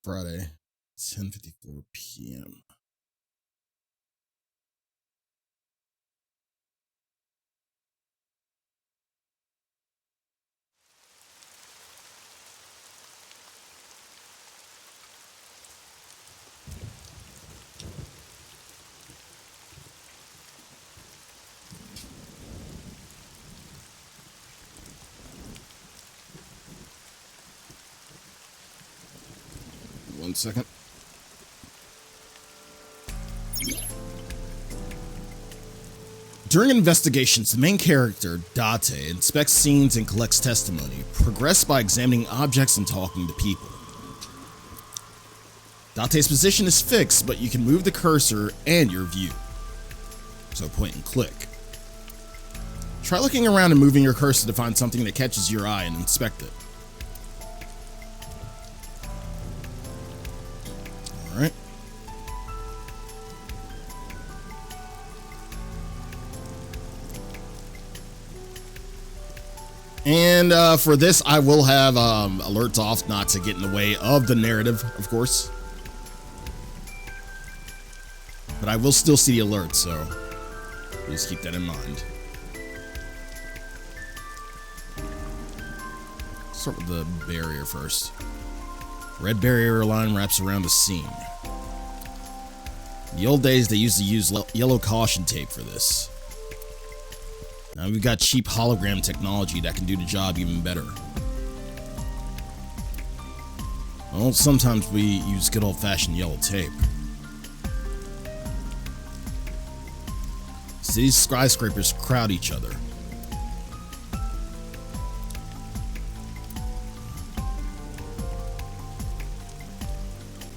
Friday, 10:54 p.m. One second. During investigations, the main character, Date, inspects scenes and collects testimony, progress by examining objects and talking to people. Date's position is fixed, but you can move the cursor and your view. So point and click. Try looking around and moving your cursor to find something that catches your eye and inspect it. Alright. And for this, I will have alerts off not to get in the way of the narrative, of course. But I will still see the alerts, so please keep that in mind. Start with the barrier first. Red barrier line wraps around the scene. In the old days, they used to use yellow caution tape for this. Now we've got cheap hologram technology that can do the job even better. Well, sometimes we use good old-fashioned yellow tape. So these skyscrapers crowd each other.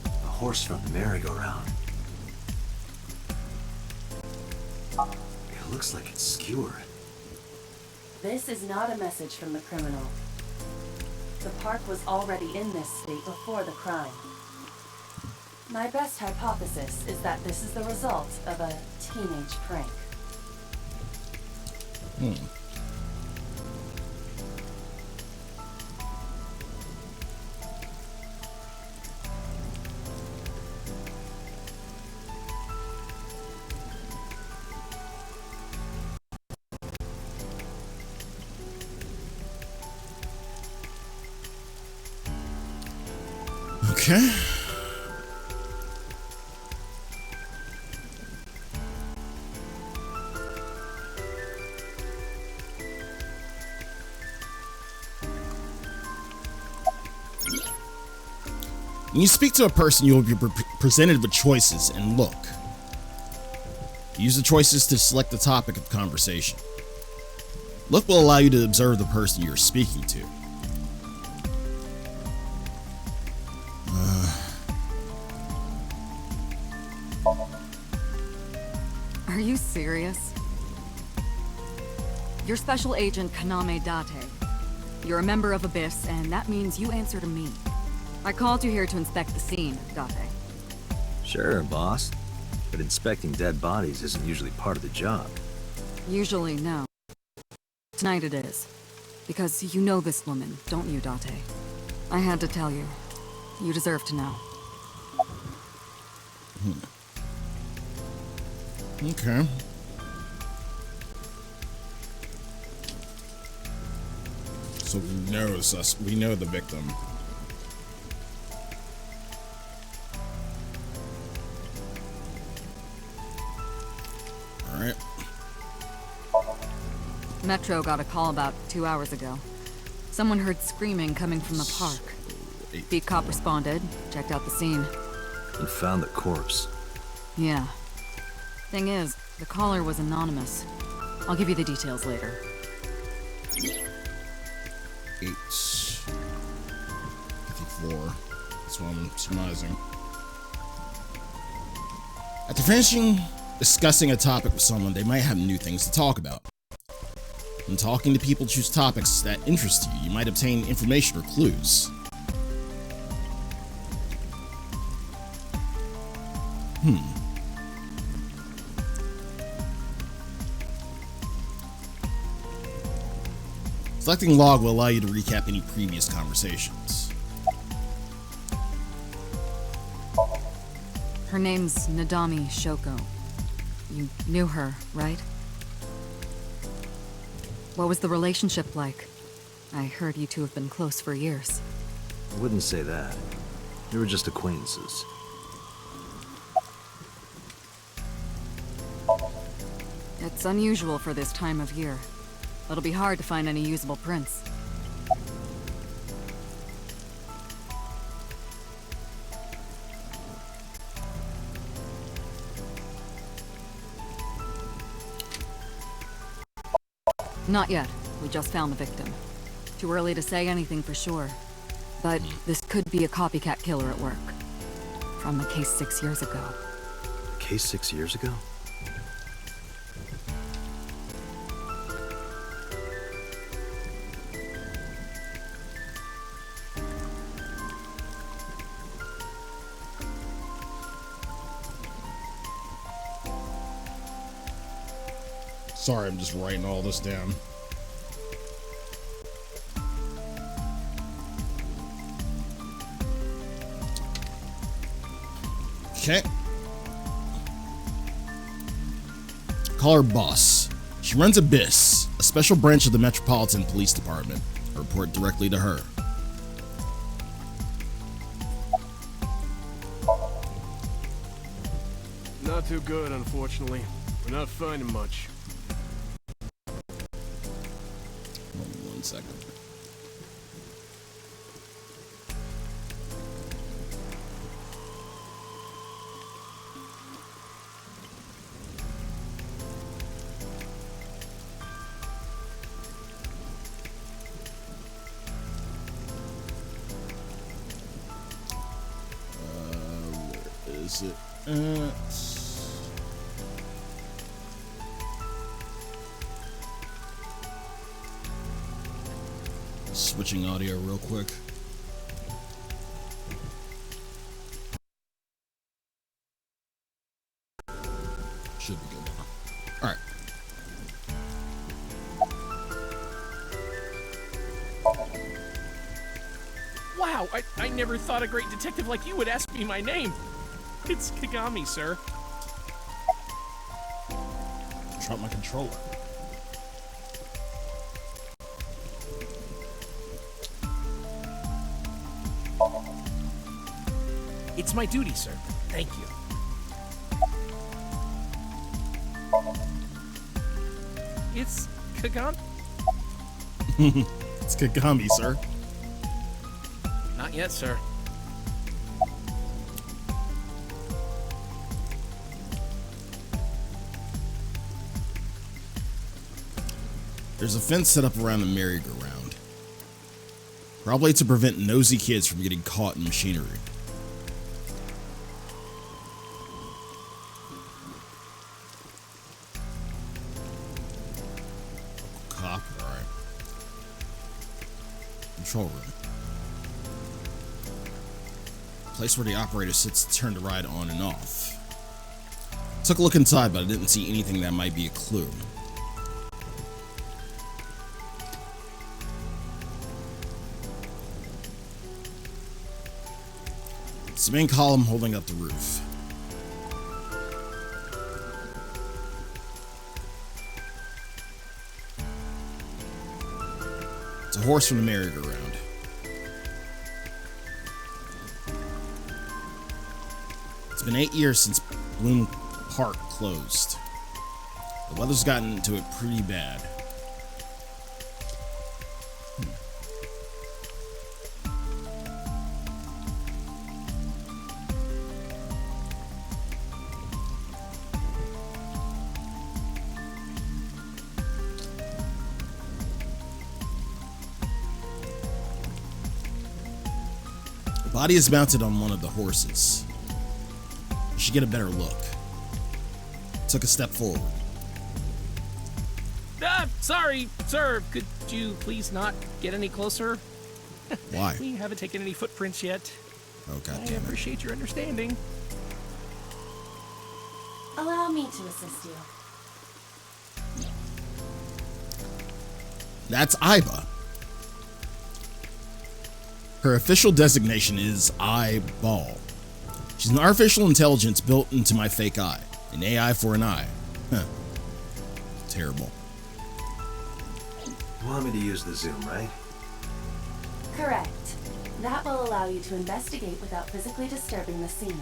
A horse from the merry-go-round. It looks like it's skewered. This is not a message from the criminal. The park was already in this state before the crime. My best hypothesis is that this is the result of a teenage prank. Okay. When you speak to a person, you will be presented with choices and look. Use the choices to select the topic of conversation. Look will allow you to observe the person you're speaking to. Are you serious? You're Special Agent Kaname Date. You're a member of Abyss, and that means you answer to me. I called you here to inspect the scene, Date. Sure, boss. But inspecting dead bodies isn't usually part of the job. Usually, no. Tonight it is. Because you know this woman, don't you, Date? I had to tell you. You deserve to know. Okay. So we know the victim. All right. Metro got a call about 2 hours ago. Someone heard screaming coming from the park. Beat cop responded, checked out the scene. And found the corpse. Yeah. Thing is, the caller was anonymous. I'll give you the details later. 8:54. That's what I'm surmising. After finishing discussing a topic with someone, they might have new things to talk about. When talking to people, choose topics that interest you. You might obtain information or clues. Selecting log will allow you to recap any previous conversations. Her name's Nadami Shoko. You knew her, right? What was the relationship like? I heard you two have been close for years. I wouldn't say that. We were just acquaintances. It's unusual for this time of year. It'll be hard to find any usable prints. Not yet. We just found the victim. Too early to say anything for sure. But this could be a copycat killer at work. From the case 6 years ago. Case 6 years ago? Sorry, I'm just writing all this down. Okay. Call her boss. She runs Abyss, a special branch of the Metropolitan Police Department. I report directly to her. Not too good, unfortunately. We're not finding much. Hold on 1 second. Where is it at? Switching audio real quick. Should be good now. Alright. Wow, I never thought a great detective like you would ask me my name. It's Kagami, sir. Drop my controller. It's my duty, sir. Thank you. It's Kagami? It's Kagami, sir. Not yet, sir. There's a fence set up around the merry-go-round. Probably to prevent nosy kids from getting caught in machinery. Cop, alright. Control room. Place where the operator sits to turn the ride on and off. Took a look inside, but I didn't see anything that might be a clue. It's the main column holding up the roof. It's a horse from the merry-go-round. It's been 8 years since Bloom Park closed. The weather's gotten into it pretty bad. The body is mounted on one of the horses. I should get a better look. Took a step forward. Sorry, sir. Could you please not get any closer? Why? We haven't taken any footprints yet. Oh, I God damn it. appreciate your understanding. Allow me to assist you. That's Iba. Her official designation is Eyeball. She's an artificial intelligence built into my fake eye. An AI for an eye. Huh. Terrible. You want me to use the zoom, right? Correct. That will allow you to investigate without physically disturbing the scene.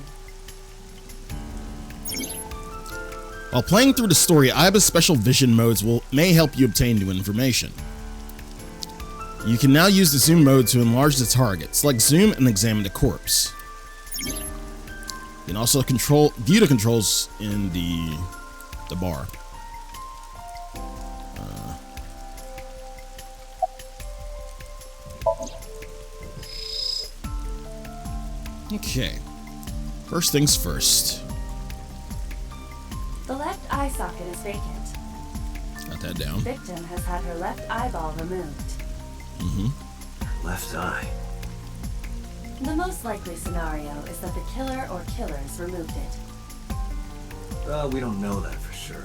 While playing through the story, Aiba's special vision modes may help you obtain new information. You can now use the zoom mode to enlarge the target. Select zoom and examine the corpse. You can also view the controls in the bar. Okay. First things first. The left eye socket is vacant. Got that down. Victim has had her left eyeball removed. Left eye. The most likely scenario is that the killer or killers removed it. We don't know that for sure.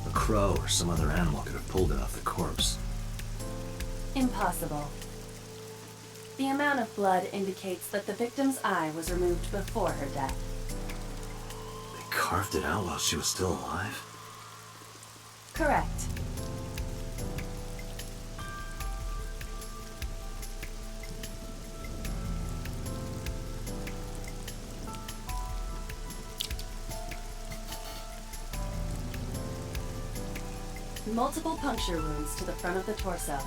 A crow or some other animal could have pulled it off the corpse. Impossible. The amount of blood indicates that the victim's eye was removed before her death. They carved it out while she was still alive? Correct. Multiple puncture wounds to the front of the torso.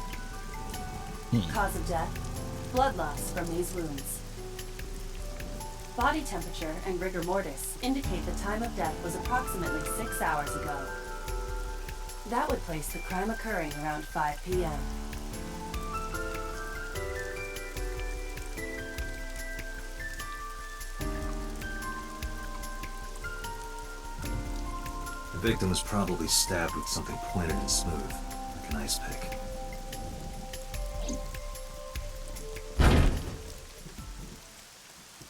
Cause of death, blood loss from these wounds. Body temperature and rigor mortis indicate the time of death was approximately 6 hours ago. That would place the crime occurring around 5 p.m. The victim was probably stabbed with something pointed and smooth, like an ice pick.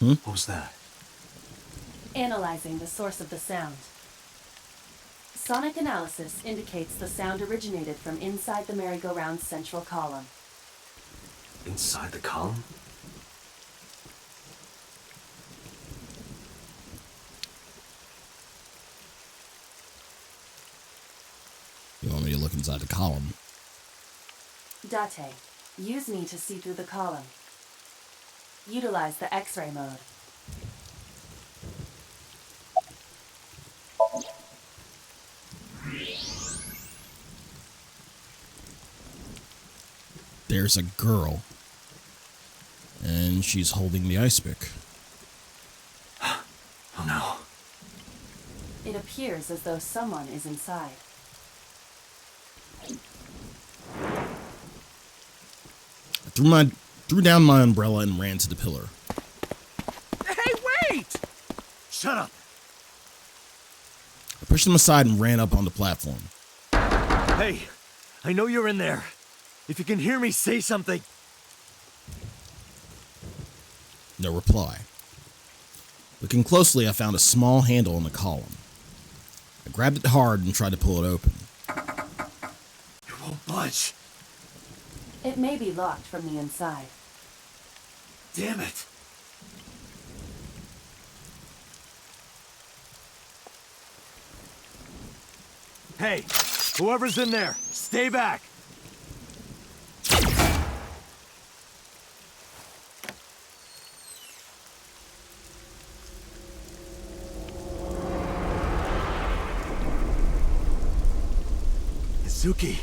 What was that? Analyzing the source of the sound. Sonic analysis indicates the sound originated from inside the merry-go-round's central column. Inside the column? You want me to look inside the column? Date, use me to see through the column. Utilize the X-ray mode. There's a girl. And she's holding the ice pick. Oh no. It appears as though someone is inside. I threw down my umbrella and ran to the pillar. Hey, wait! Shut up! I pushed him aside and ran up on the platform. Hey, I know you're in there. If you can hear me, say something. No reply. Looking closely, I found a small handle on the column. I grabbed it hard and tried to pull it open. It won't budge. It may be locked from the inside. Damn it. Hey, whoever's in there, stay back. Izuki.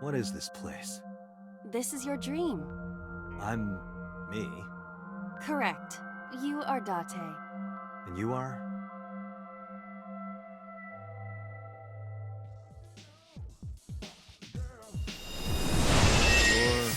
What is this place? This is your dream. I'm... me? Correct. You are Date. And you are? You're...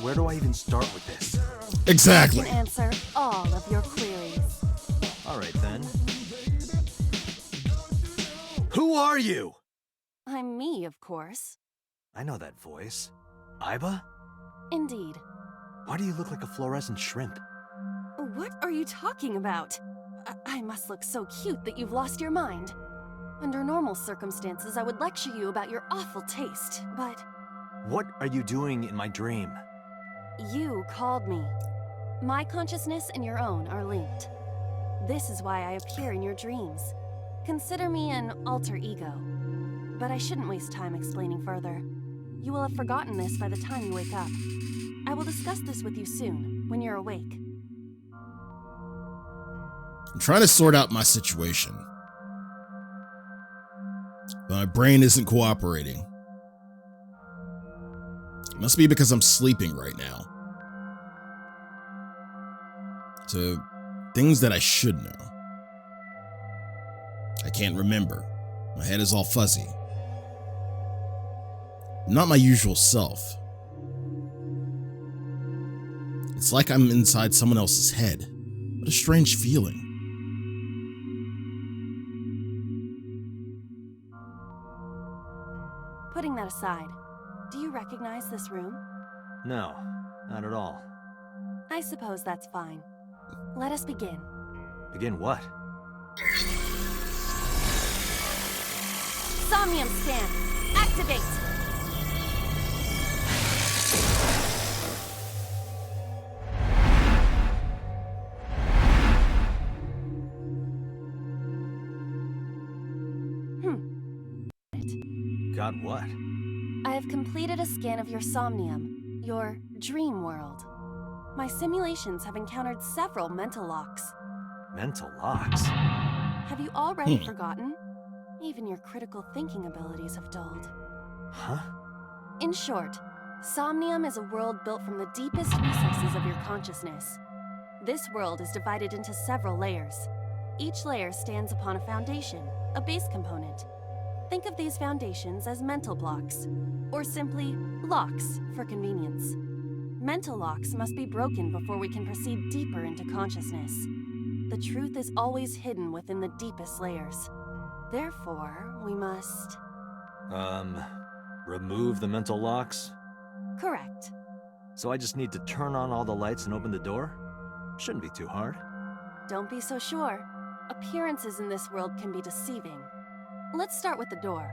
Where do I even start with this? Exactly. I can answer all of your queries. Alright then. Who are you? I'm me, of course. I know that voice. Aiba? Indeed. Why do you look like a fluorescent shrimp? What are you talking about? I must look so cute that you've lost your mind. Under normal circumstances, I would lecture you about your awful taste, but... What are you doing in my dream? You called me. My consciousness and your own are linked. This is why I appear in your dreams. Consider me an alter ego. But I shouldn't waste time explaining further. You will have forgotten this by the time you wake up. I will discuss this with you soon, when you're awake. I'm trying to sort out my situation, but my brain isn't cooperating. It must be because I'm sleeping right now. So, things that I should know. I can't remember. My head is all fuzzy. I'm not my usual self. It's like I'm inside someone else's head. What a strange feeling. Putting that aside, do you recognize this room? No, not at all. I suppose that's fine. Let us begin. Begin what? Somnium scan! Activate! Got what? I have completed a scan of your Somnium, your dream world. My simulations have encountered several mental locks. Mental locks? Have you already forgotten? Even your critical thinking abilities have dulled. Huh? In short, Somnium is a world built from the deepest recesses of your consciousness. This world is divided into several layers. Each layer stands upon a foundation, a base component. Think of these foundations as mental blocks, or simply locks for convenience. Mental locks must be broken before we can proceed deeper into consciousness. The truth is always hidden within the deepest layers. Therefore, we must... remove the mental locks? Correct. So I just need to turn on all the lights and open the door? Shouldn't be too hard. Don't be so sure. Appearances in this world can be deceiving. Let's start with the door.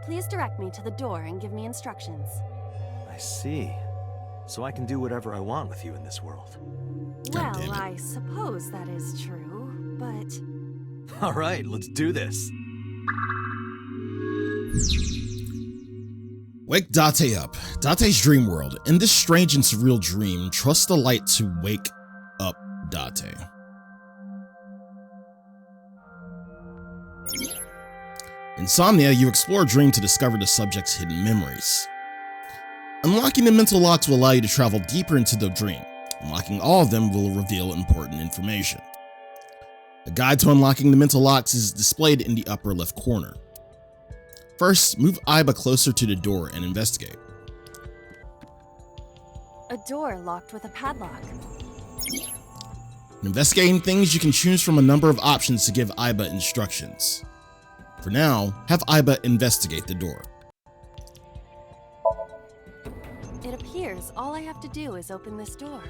Please direct me to the door and give me instructions. I see. So I can do whatever I want with you in this world. God damn Well, it. I suppose that is true, but... Alright, let's do this. Wake Date up. Date's dream world. In this strange and surreal dream, trust the light to wake up Date. In Somnia, you explore a dream to discover the subject's hidden memories. Unlocking the mental locks will allow you to travel deeper into the dream. Unlocking all of them will reveal important information. A guide to unlocking the mental locks is displayed in the upper left corner. First, move Aiba closer to the door and investigate. A door locked with a padlock. In investigating things, you can choose from a number of options to give Aiba instructions. For now, have Aiba investigate the door. It appears all I have to do is open this door.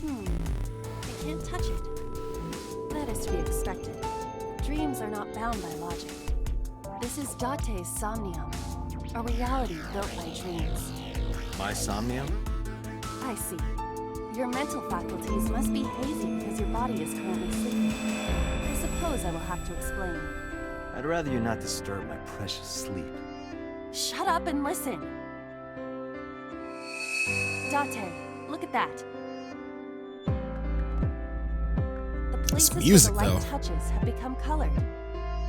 I can't touch it. That is to be expected. Dreams are not bound by logic. This is Date's Somnium, a reality built by dreams. My Somnium? I see. Your mental faculties must be hazy because your body is currently sleeping. I suppose I will have to explain. I'd rather you not disturb my precious sleep. Shut up and listen. Date, look at that. The places music, where the light though. touches have become colored.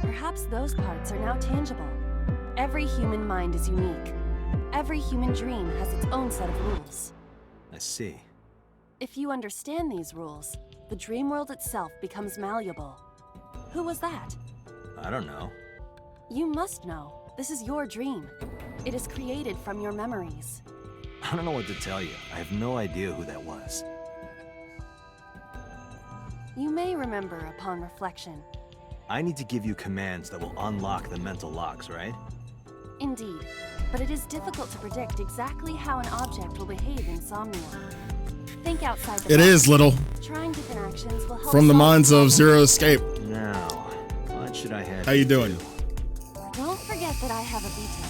Perhaps those parts are now tangible. Every human mind is unique. Every human dream has its own set of rules. I see. If you understand these rules, the dream world itself becomes malleable. Who was that? I don't know. You must know. This is your dream. It is created from your memories. I don't know what to tell you. I have no idea who that was. You may remember upon reflection. I need to give you commands that will unlock the mental locks, right? Indeed, but it is difficult to predict exactly how an object will behave in Somnium. Think outside the It box. is, Little. Trying different actions will help From the solve minds of problem. Zero Escape. Now, what should I have? How you doing? Don't forget that I have a veto.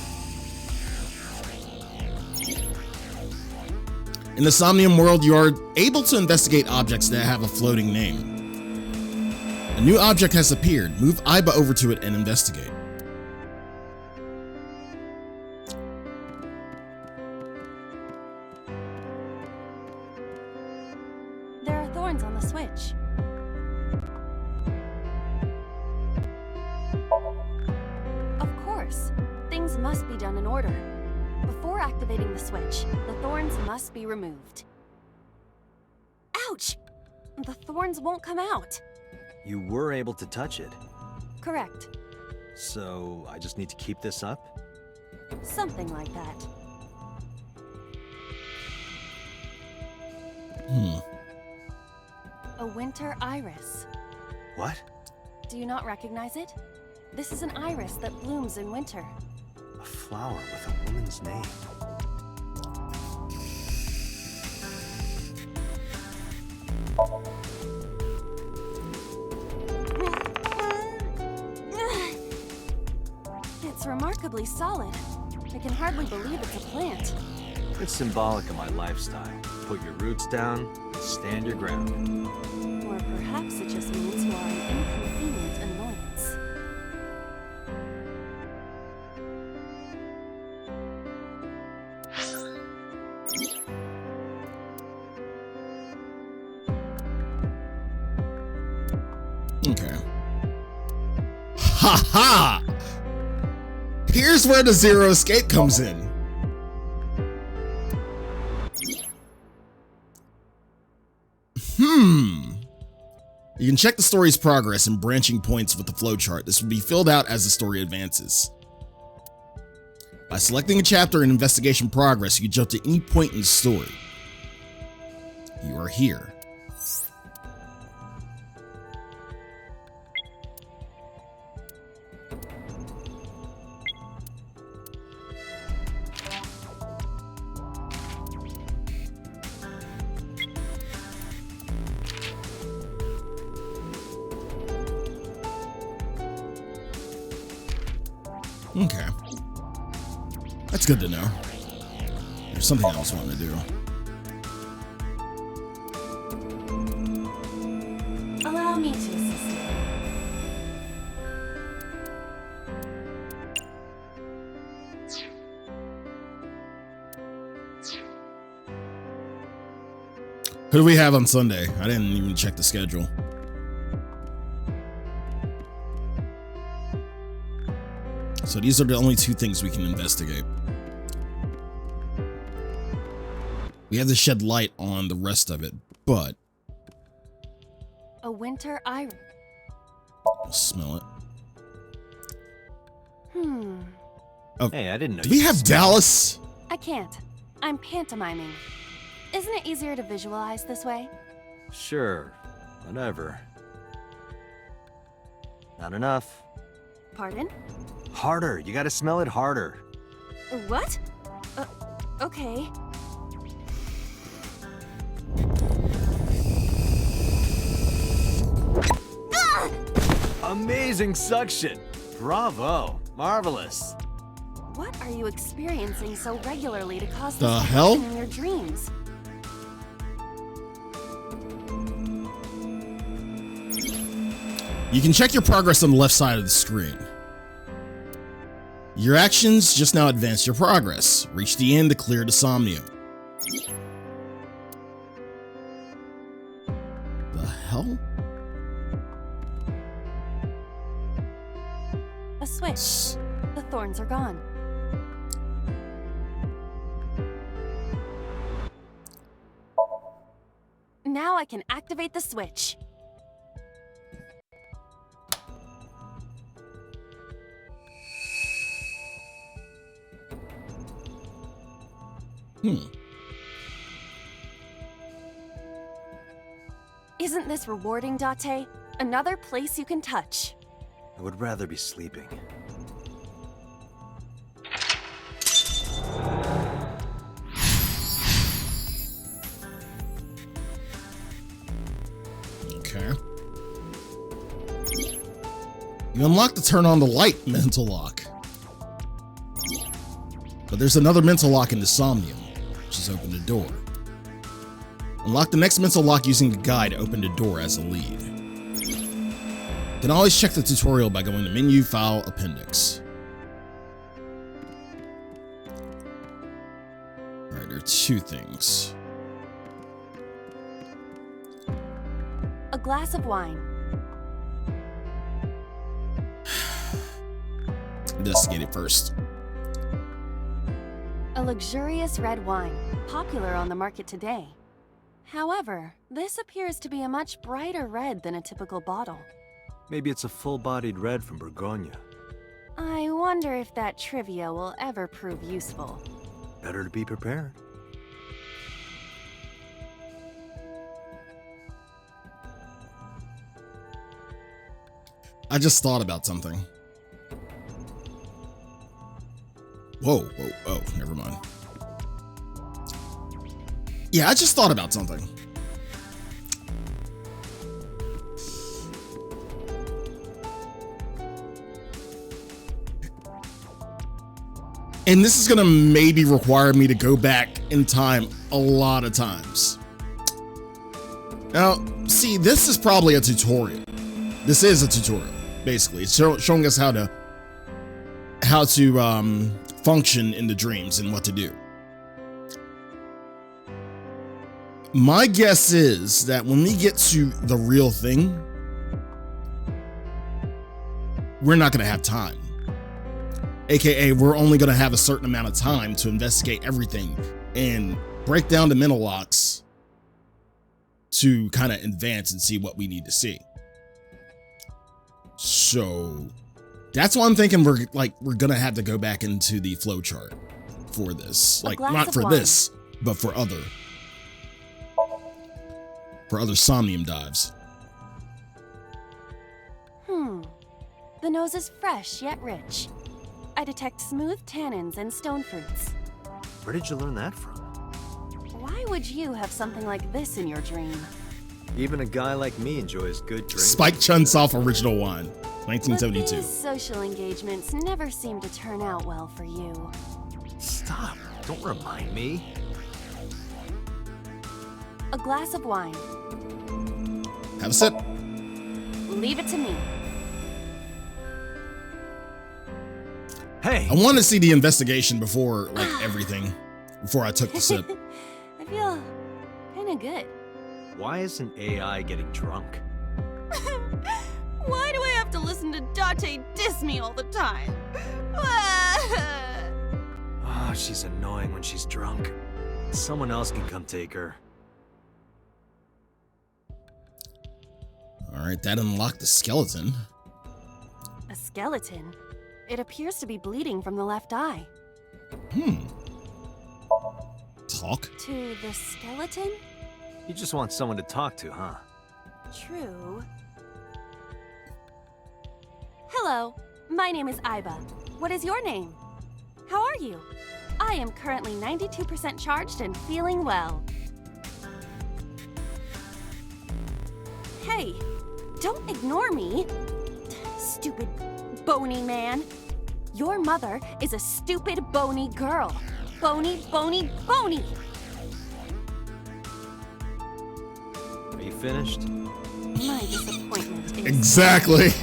In the Somnium world, you are able to investigate objects that have a floating name. A new object has appeared. Move Iba over to it and investigate. There are thorns on the switch. Of course, things must be done in order. Before activating the switch, the thorns must be removed. Ouch! The thorns won't come out. You were able to touch it, Correct. so I just need to keep this up? Something like that. A winter iris. What? Do you not recognize it? This is an iris that blooms in winter. A flower with a woman's name. It's remarkably solid. I can hardly believe it's a plant. It's symbolic of my lifestyle. Put your roots down, and stand your ground. Or perhaps it just means you are an inconvenient annoyance. Okay. Ha ha! Here's where the Zero Escape comes in. You can check the story's progress and branching points with the flowchart. This will be filled out as the story advances. By selecting a chapter in investigation progress, you can jump to any point in the story. You are here. Okay. That's good to know. There's something else I want to do. Allow me to assist you. Who do we have on Sunday? I didn't even check the schedule. So these are the only two things we can investigate. We have to shed light on the rest of it, but A winter iris. I'll smell it. Oh, Hey, I didn't know do we you have could- Dallas? I can't. I'm pantomiming. Isn't it easier to visualize this way? Sure, whatever. Not enough. Pardon? Harder, you gotta smell it harder. What? Okay. Amazing suction! Bravo! Marvelous! What are you experiencing so regularly to cause The this to hell? happen in your dreams? You can check your progress on the left side of the screen. Your actions just now advance your progress. Reach the end to clear the Somnium. The hell? A switch. The thorns are gone. Now I can activate the switch. Isn't this rewarding, Date? Another place you can touch. I would rather be sleeping. Okay. You unlock the turn on the light mental lock. But there's another mental lock in the Somnium, which is open the door. Unlock the next mental lock using the guide to open the door as a lead. You can always check the tutorial by going to Menu, File, Appendix. Alright, there are two things. A glass of wine. Investigate it first. A luxurious red wine, popular on the market today. However, this appears to be a much brighter red than a typical bottle. Maybe it's a full-bodied red from Bourgogne. I wonder if that trivia will ever prove useful. Better to be prepared. I just thought about something. Whoa, oh, never mind. Yeah, I just thought about something. And this is gonna maybe require me to go back in time a lot of times. Now, see, this is probably a tutorial. This is a tutorial, basically. It's showing us how to function in the dreams and what to do. My guess is that when we get to the real thing, we're not going to have time. AKA, we're only going to have a certain amount of time to investigate everything and break down the mental locks to kind of advance and see what we need to see. So that's why I'm thinking we're gonna have to go back into the flowchart for this. Like, not for this, but for other Somnium dives. The nose is fresh yet rich. I detect smooth tannins and stone fruits. Where did you learn that from? Why would you have something like this in your dream? Even a guy like me enjoys good drinks. Spike Chunsoft original wine, 1972. But these social engagements never seem to turn out well for you. Stop! Don't remind me. A glass of wine. Have a sip. Leave it to me. Hey! I want to see the investigation before, everything. Before I took the sip. I feel kinda good. Why isn't AI getting drunk? Why do I have to listen to Date diss me all the time? Oh, she's annoying when she's drunk. Someone else can come take her. Alright, that unlocked the skeleton. A skeleton? It appears to be bleeding from the left eye. Talk? To the skeleton? You just want someone to talk to, huh? True. Hello, my name is Aiba. What is your name? How are you? I am currently 92% charged and feeling well. Hey, don't ignore me. Stupid bony man. Your mother is a stupid bony girl. Bony, bony, bony. Are you finished? My disappointment is... Exactly.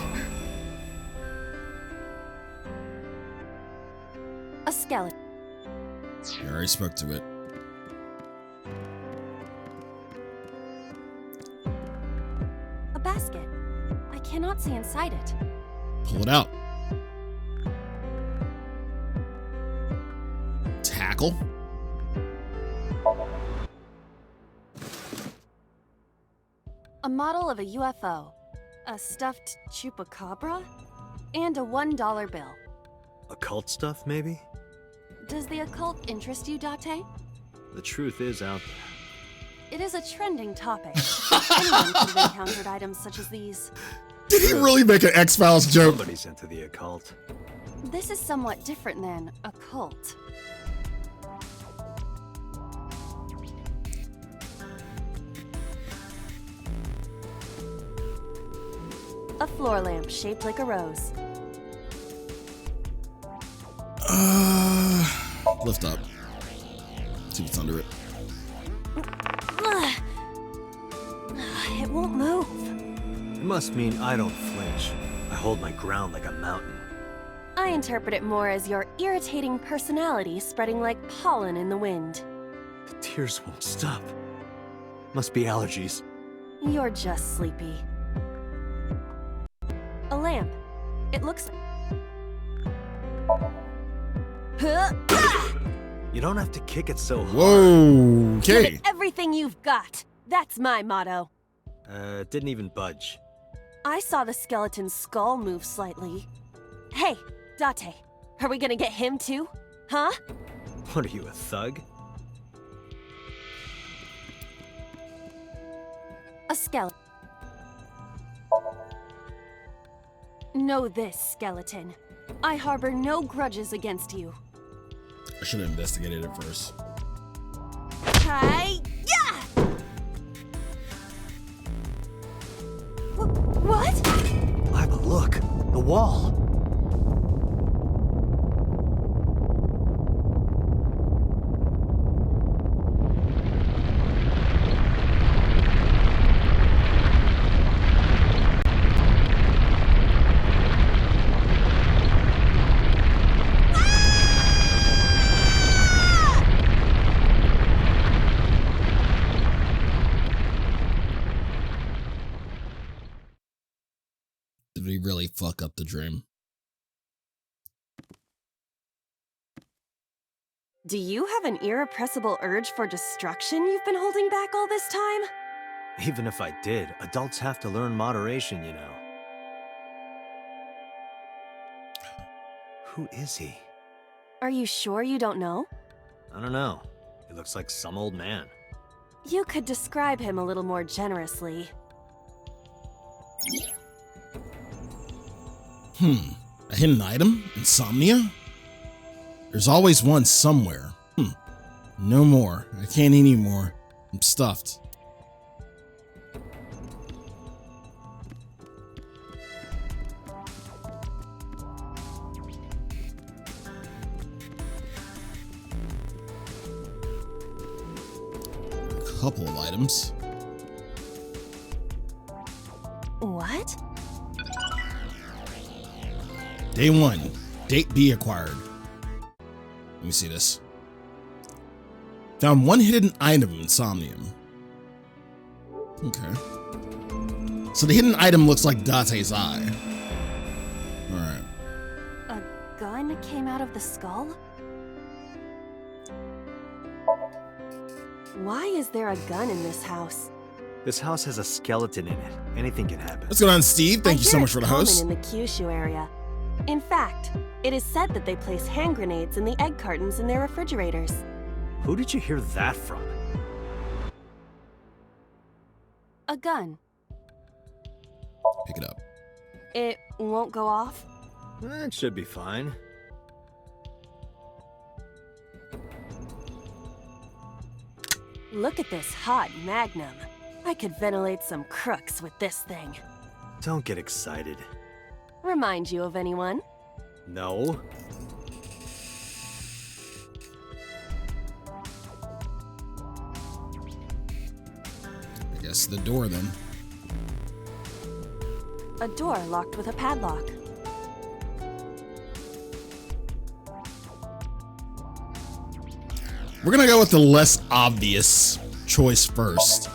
already spoke to it. A basket. I cannot see inside it. Pull it out. Tackle? A model of a UFO, a stuffed chupacabra, and a $1 bill. Occult stuff, maybe? Does the occult interest you, Date? The truth is out there. It is a trending topic. Anyone could have encountered items such as these. Did he really make an X-Files joke? Somebody's into the occult. This is somewhat different than a cult. A floor lamp shaped like a rose. Lift up. See what's under it. Ugh. It won't move. It must mean I don't flinch. I hold my ground like a mountain. I interpret it more as your irritating personality spreading like pollen in the wind. The tears won't stop. Must be allergies. You're just sleepy. A lamp. It looks... Huh? You don't have to kick it so hard. Whoa, Give okay. it everything you've got. That's my motto. Didn't even budge. I saw the skeleton's skull move slightly. Hey, Date, are we gonna get him too? Huh? What are you, a thug? A skeleton. Know this, skeleton. I harbor no grudges against you. I should have investigated it first. Hi, yeah! What? Lila, look! The wall! Did we really fuck up the dream? Do you have an irrepressible urge for destruction you've been holding back all this time? Even if I did, adults have to learn moderation, you know. Who is he? Are you sure you don't know? I don't know. He looks like some old man. You could describe him a little more generously. A hidden item? Insomnia? There's always one somewhere. No more. I can't eat anymore. I'm stuffed. A couple of items. What? Day 1. Date B acquired. Let me see this. Found one hidden item in Somnium. Okay. So the hidden item looks like Date's eye. Alright. A gun came out of the skull? Why is there a gun in this house? This house has a skeleton in it. Anything can happen. What's going on, Steve? Thank you so much for the host. In the Kyushu area. In fact, it is said that they place hand grenades in the egg cartons in their refrigerators. Who did you hear that from? A gun. Pick it up. It won't go off? It should be fine. Look at this hot magnum. I could ventilate some crooks with this thing. Don't get excited. Remind you of anyone? No. I guess the door then. A door locked with a padlock. We're gonna go with the less obvious choice first.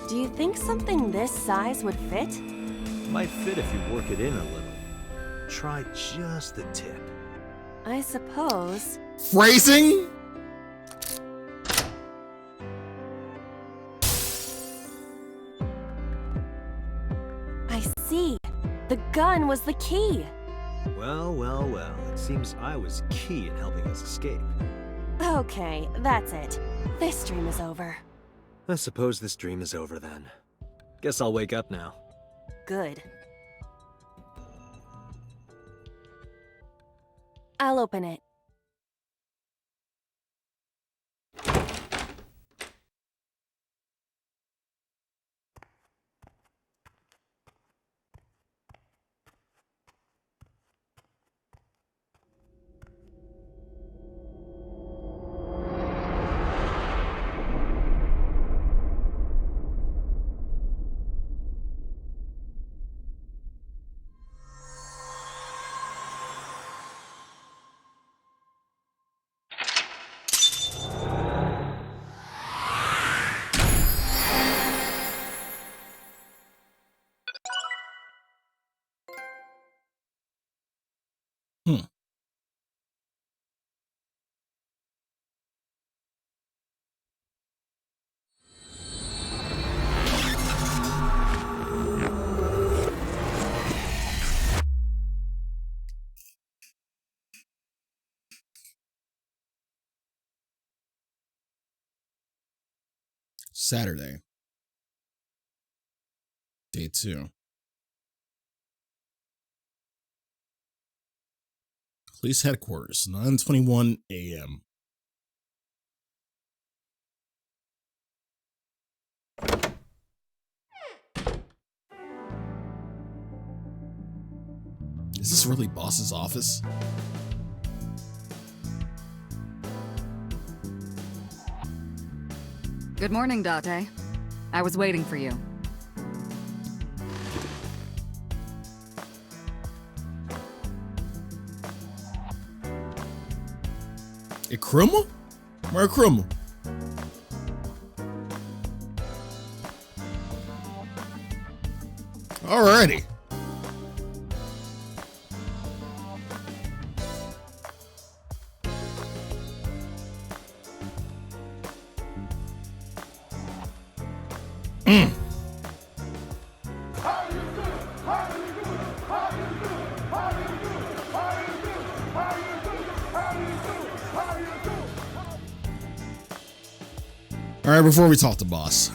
Do you think something this size would fit? Might fit if you work it in a little. Try just the tip. I suppose. Phrasing? I see. The gun was the key. Well, well, well. It seems I was key in helping us escape. Okay, that's it. This dream is over. I suppose this dream is over then. Guess I'll wake up now. Good. I'll open it. Hmm. Saturday. Day 2. Police headquarters, 9:21 a.m. Is this really boss's office? Good morning, Date. I was waiting for you. A criminal? Where a criminal? Alrighty. Alright, before we talk to boss.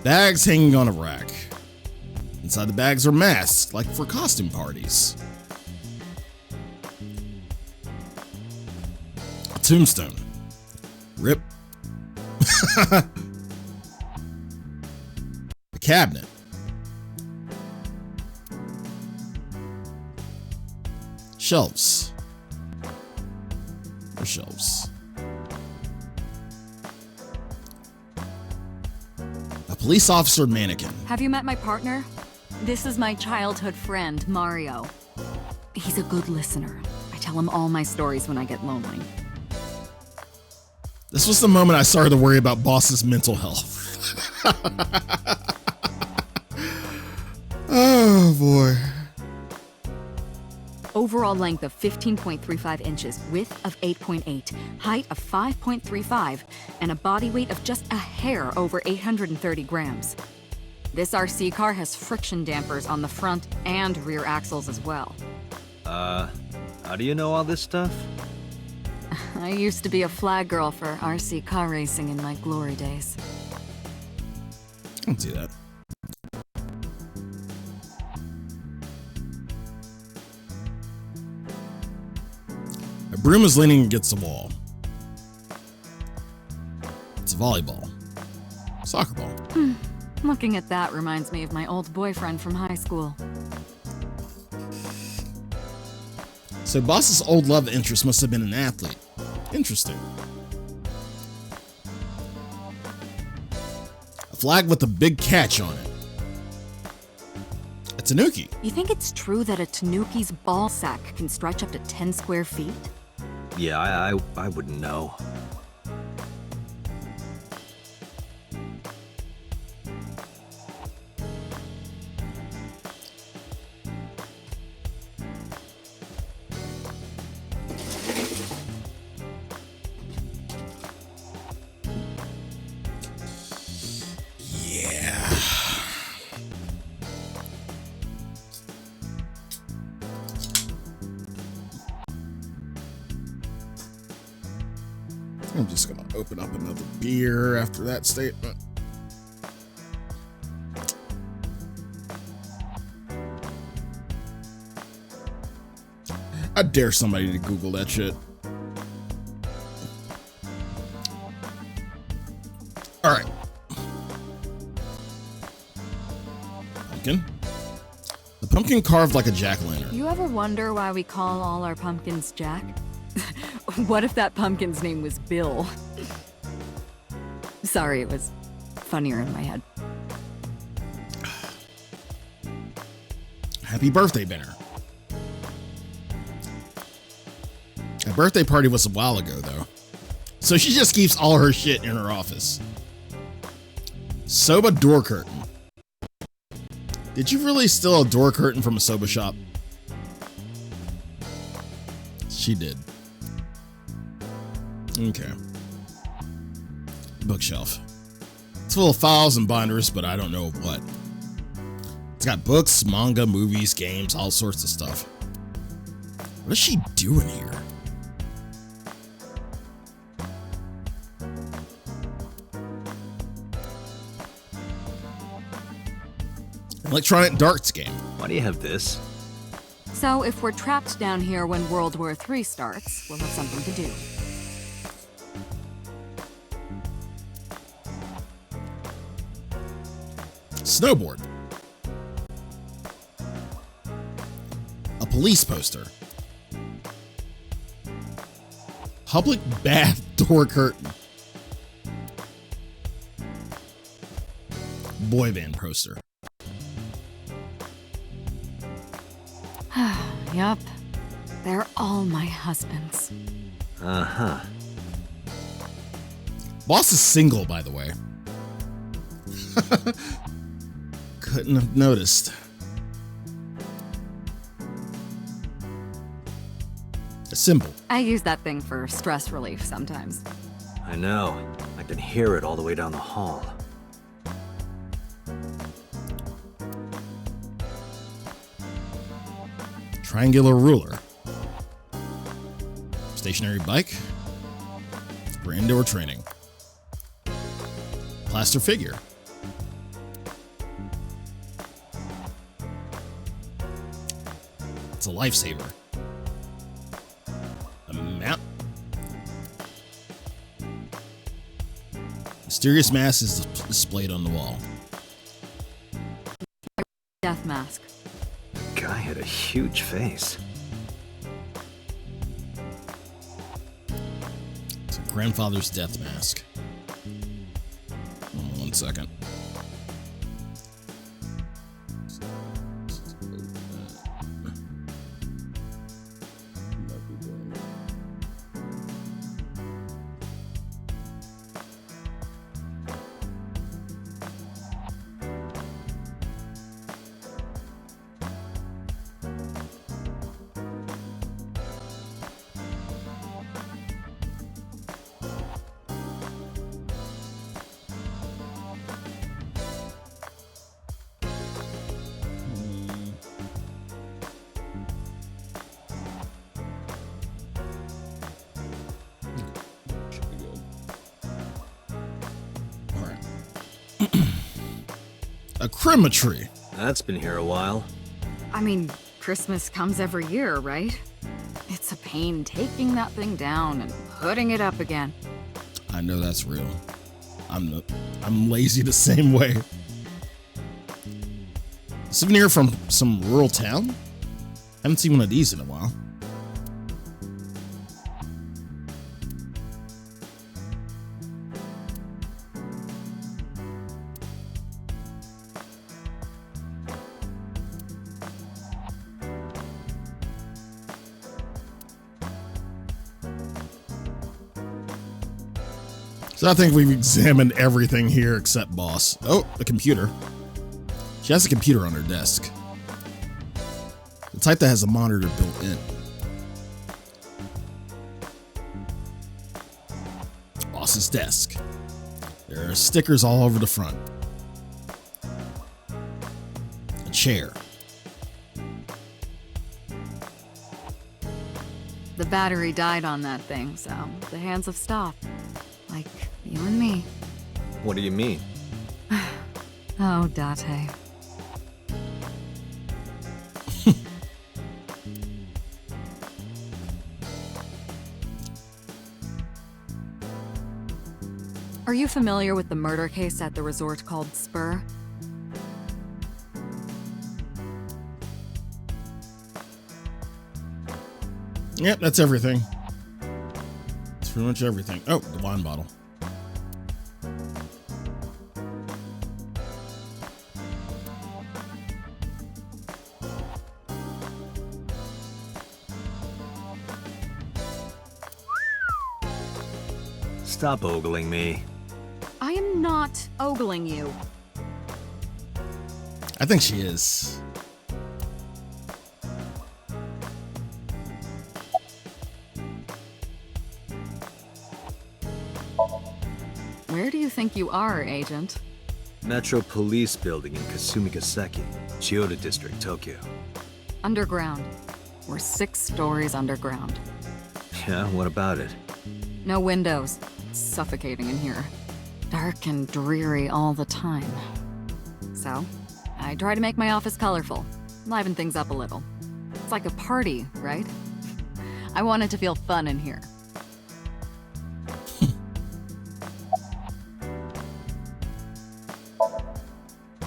Bags hanging on a rack. Inside the bags are masks, like for costume parties. A tombstone. Rip. A cabinet. Shelves. Or shelves. A police officer mannequin. Have you met my partner? This is my childhood friend, Mario. He's a good listener. I tell him all my stories when I get lonely. This was the moment I started to worry about boss's mental health. Oh boy. Overall length of 15.35 inches, width of 8.8, height of 5.35, and a body weight of just a hair over 830 grams. This RC car has friction dampers on the front and rear axles as well. How do you know all this stuff? I used to be a flag girl for RC car racing in my glory days. I don't see that. A broom is leaning against the wall. It's a volleyball. Soccer ball. Looking at that reminds me of my old boyfriend from high school. So boss's old love interest must have been an athlete. Interesting. A flag with a big catch on it. A tanuki. You think it's true that a tanuki's ball sack can stretch up to 10 square feet? Yeah, I wouldn't know. Yeah. I'm just gonna open up another beer after that statement. I dare somebody to Google that shit. All right. Pumpkin. The pumpkin carved like a jack-o'-lantern. You ever wonder why we call all our pumpkins Jack? What if that pumpkin's name was Bill? Sorry, it was funnier in my head. Happy birthday, Benner. That birthday party was a while ago, though. So she just keeps all her shit in her office. Soba door curtain. Did you really steal a door curtain from a soba shop? She did. Okay. Bookshelf. It's full of files and binders, but I don't know what. It's got books, manga, movies, games, all sorts of stuff. What is she doing here? Electronic darts game. Why do you have this? So if we're trapped down here when World War III starts, we'll have something to do. Snowboard. A police poster. Public bath door curtain. Boy band poster. Yup. They're all my husbands. Uh-huh. Boss is single, by the way. Couldn't have noticed. A symbol. I use that thing for stress relief sometimes. I know. I can hear it all the way down the hall. Triangular ruler. Stationary bike. For indoor training. Plaster figure. It's a lifesaver. A map. Mysterious mask is displayed on the wall. Death mask. Guy had a huge face. It's a grandfather's death mask. Hold on 1 second. A crematory. That's been here a while. I mean, Christmas comes every year, right? It's a pain taking that thing down and putting it up again. I know that's real. I'm lazy the same way. Souvenir from some rural town? Haven't seen one of these in a while. So I think we've examined everything here except Boss. Oh, the computer. She has a computer on her desk. The type that has a monitor built in. Boss's desk. There are stickers all over the front. A chair. The battery died on that thing, so the hands have stopped. Like you and me. What do you mean? Oh, Date. Are you familiar with the murder case at the resort called Spur? Yep, that's everything. That's pretty much everything. Oh, the wine bottle. Stop ogling me. I am not ogling you. I think she is. Where do you think you are, Agent? Metro Police Building in Kasumigaseki, Chiyoda District, Tokyo. Underground. We're 6 stories underground. Yeah, what about it? No windows. It's suffocating in here. Dark and dreary all the time. So, I try to make my office colorful, liven things up a little. It's like a party, right? I want it to feel fun in here.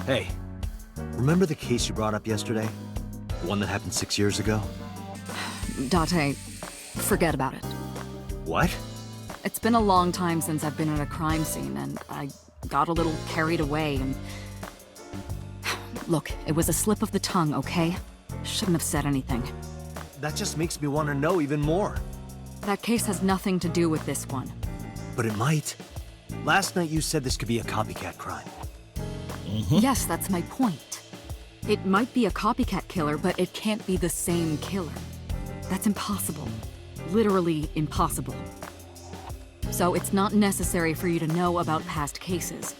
Hey, remember the case you brought up yesterday? The one that happened 6 years ago? Date, forget about it. What? It's been a long time since I've been at a crime scene, and I got a little carried away and... Look, it was a slip of the tongue, okay? Shouldn't have said anything. That just makes me want to know even more. That case has nothing to do with this one. But it might. Last night you said this could be a copycat crime. Yes, that's my point. It might be a copycat killer, but it can't be the same killer. That's impossible. Literally impossible. So it's not necessary for you to know about past cases.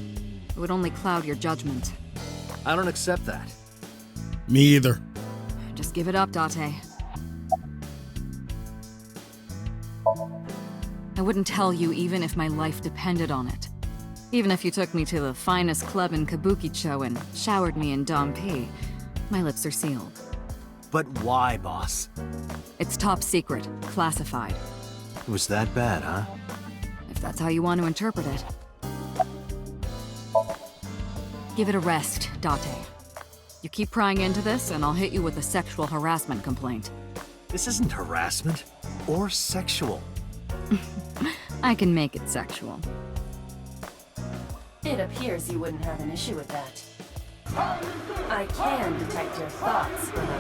It would only cloud your judgment. I don't accept that. Me either. Just give it up, Date. I wouldn't tell you even if my life depended on it. Even if you took me to the finest club in Kabukicho and showered me in Dompi, my lips are sealed. But why, boss? It's top secret, classified. It was that bad, huh? If that's how you want to interpret it. Give it a rest, Date. You keep prying into this, and I'll hit you with a sexual harassment complaint. This isn't harassment or sexual. I can make it sexual. It appears you wouldn't have an issue with that. I can detect your thoughts, remember?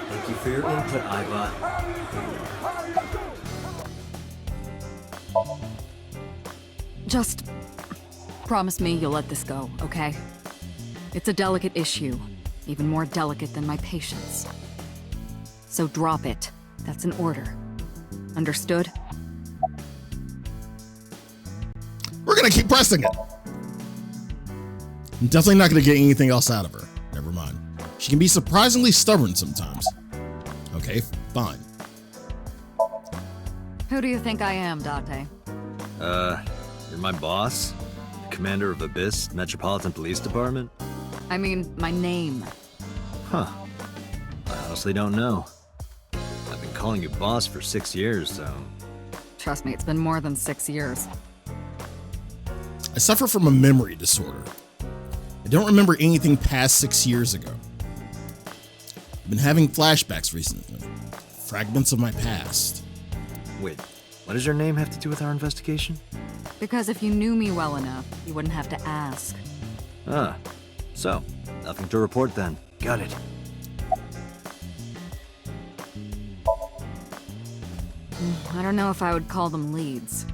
Thank you for your input, Iva. Just promise me you'll let this go, okay? It's a delicate issue, even more delicate than my patience. So drop it. That's an order. Understood? We're gonna keep pressing it. I'm definitely not gonna get anything else out of her. Never mind. She can be surprisingly stubborn sometimes. Okay, fine. Who do you think I am, Date? You're my boss? The commander of Abyss Metropolitan Police Department? I mean, my name. Huh. I honestly don't know. I've been calling you boss for 6 years, so... Trust me, it's been more than 6 years. I suffer from a memory disorder. I don't remember anything past 6 years ago. I've been having flashbacks recently. Fragments of my past. Wait, what does your name have to do with our investigation? Because if you knew me well enough, you wouldn't have to ask. Ah, so, nothing to report then. Got it. I don't know if I would call them leads.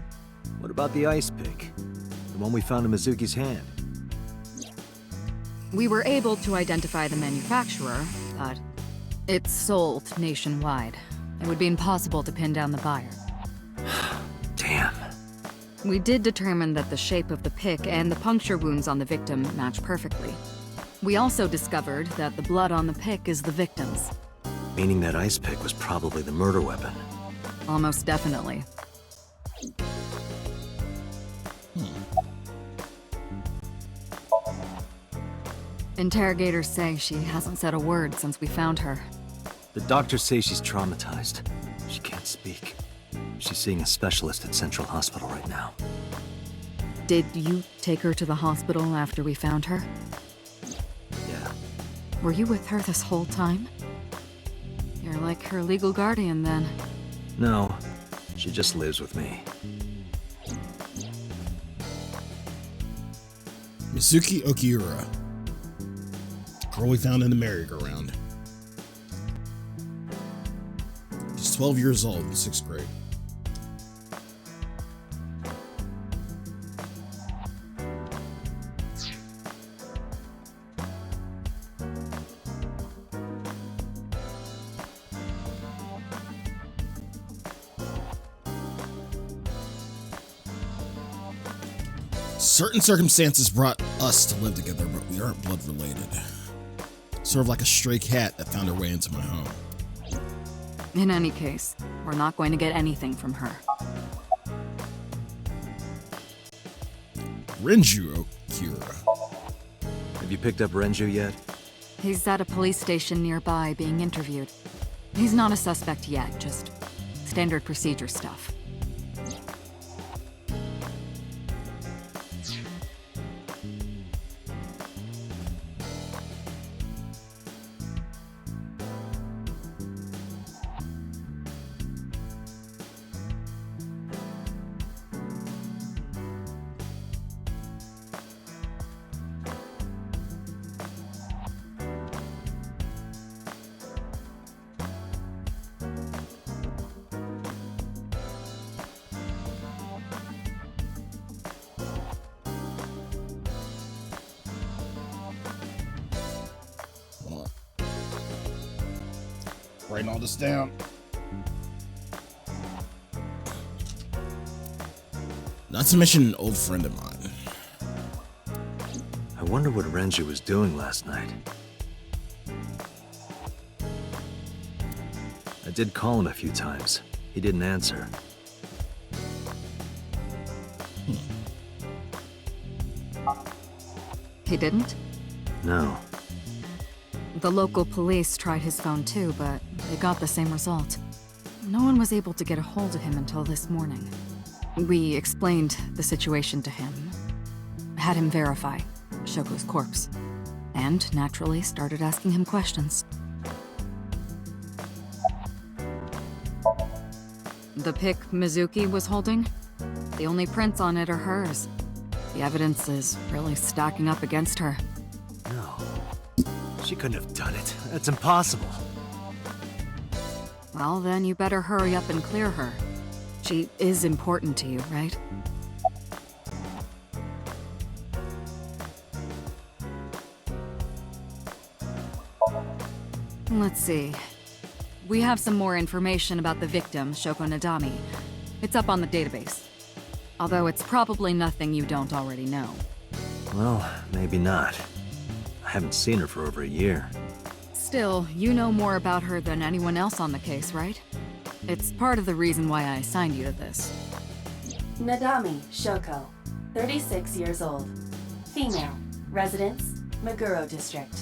What about the ice pick? The one we found in Mizuki's hand? We were able to identify the manufacturer, but it's sold nationwide. It would be impossible to pin down the buyer. Damn. We did determine that the shape of the pick and the puncture wounds on the victim match perfectly. We also discovered that the blood on the pick is the victim's. Meaning that ice pick was probably the murder weapon. Almost definitely. Interrogators say she hasn't said a word since we found her. The doctors say she's traumatized. She can't speak. She's seeing a specialist at Central Hospital right now. Did you take her to the hospital after we found her? Yeah. Were you with her this whole time? You're like her legal guardian, then. No, she just lives with me. Mizuki Okiura. Girl we found in the merry-go-round. She's 12 years old in 6th grade. Certain circumstances brought us to live together, but we aren't blood related. Sort of like a stray cat that found her way into my home. In any case, we're not going to get anything from her. Renju Okiura. Have you picked up Renju yet? He's at a police station nearby being interviewed. He's not a suspect yet, just standard procedure stuff. Writing all this down. Not to mention an old friend of mine. I wonder what Renju was doing last night. I did call him a few times. He didn't answer. He didn't? No. The local police tried his phone too, but they got the same result. No one was able to get a hold of him until this morning. We explained the situation to him, had him verify Shoko's corpse, and naturally started asking him questions. The pick Mizuki was holding? The only prints on it are hers. The evidence is really stacking up against her. No. She couldn't have done it. That's impossible. Well, then you better hurry up and clear her. She is important to you, right? Let's see. We have some more information about the victim, Shoko Nadami. It's up on the database. Although it's probably nothing you don't already know. Well, maybe not. I haven't seen her for over a year. Still, you know more about her than anyone else on the case, right? It's part of the reason why I assigned you to this. Nadami Shoko, 36 years old. Female. Residence, Meguro District.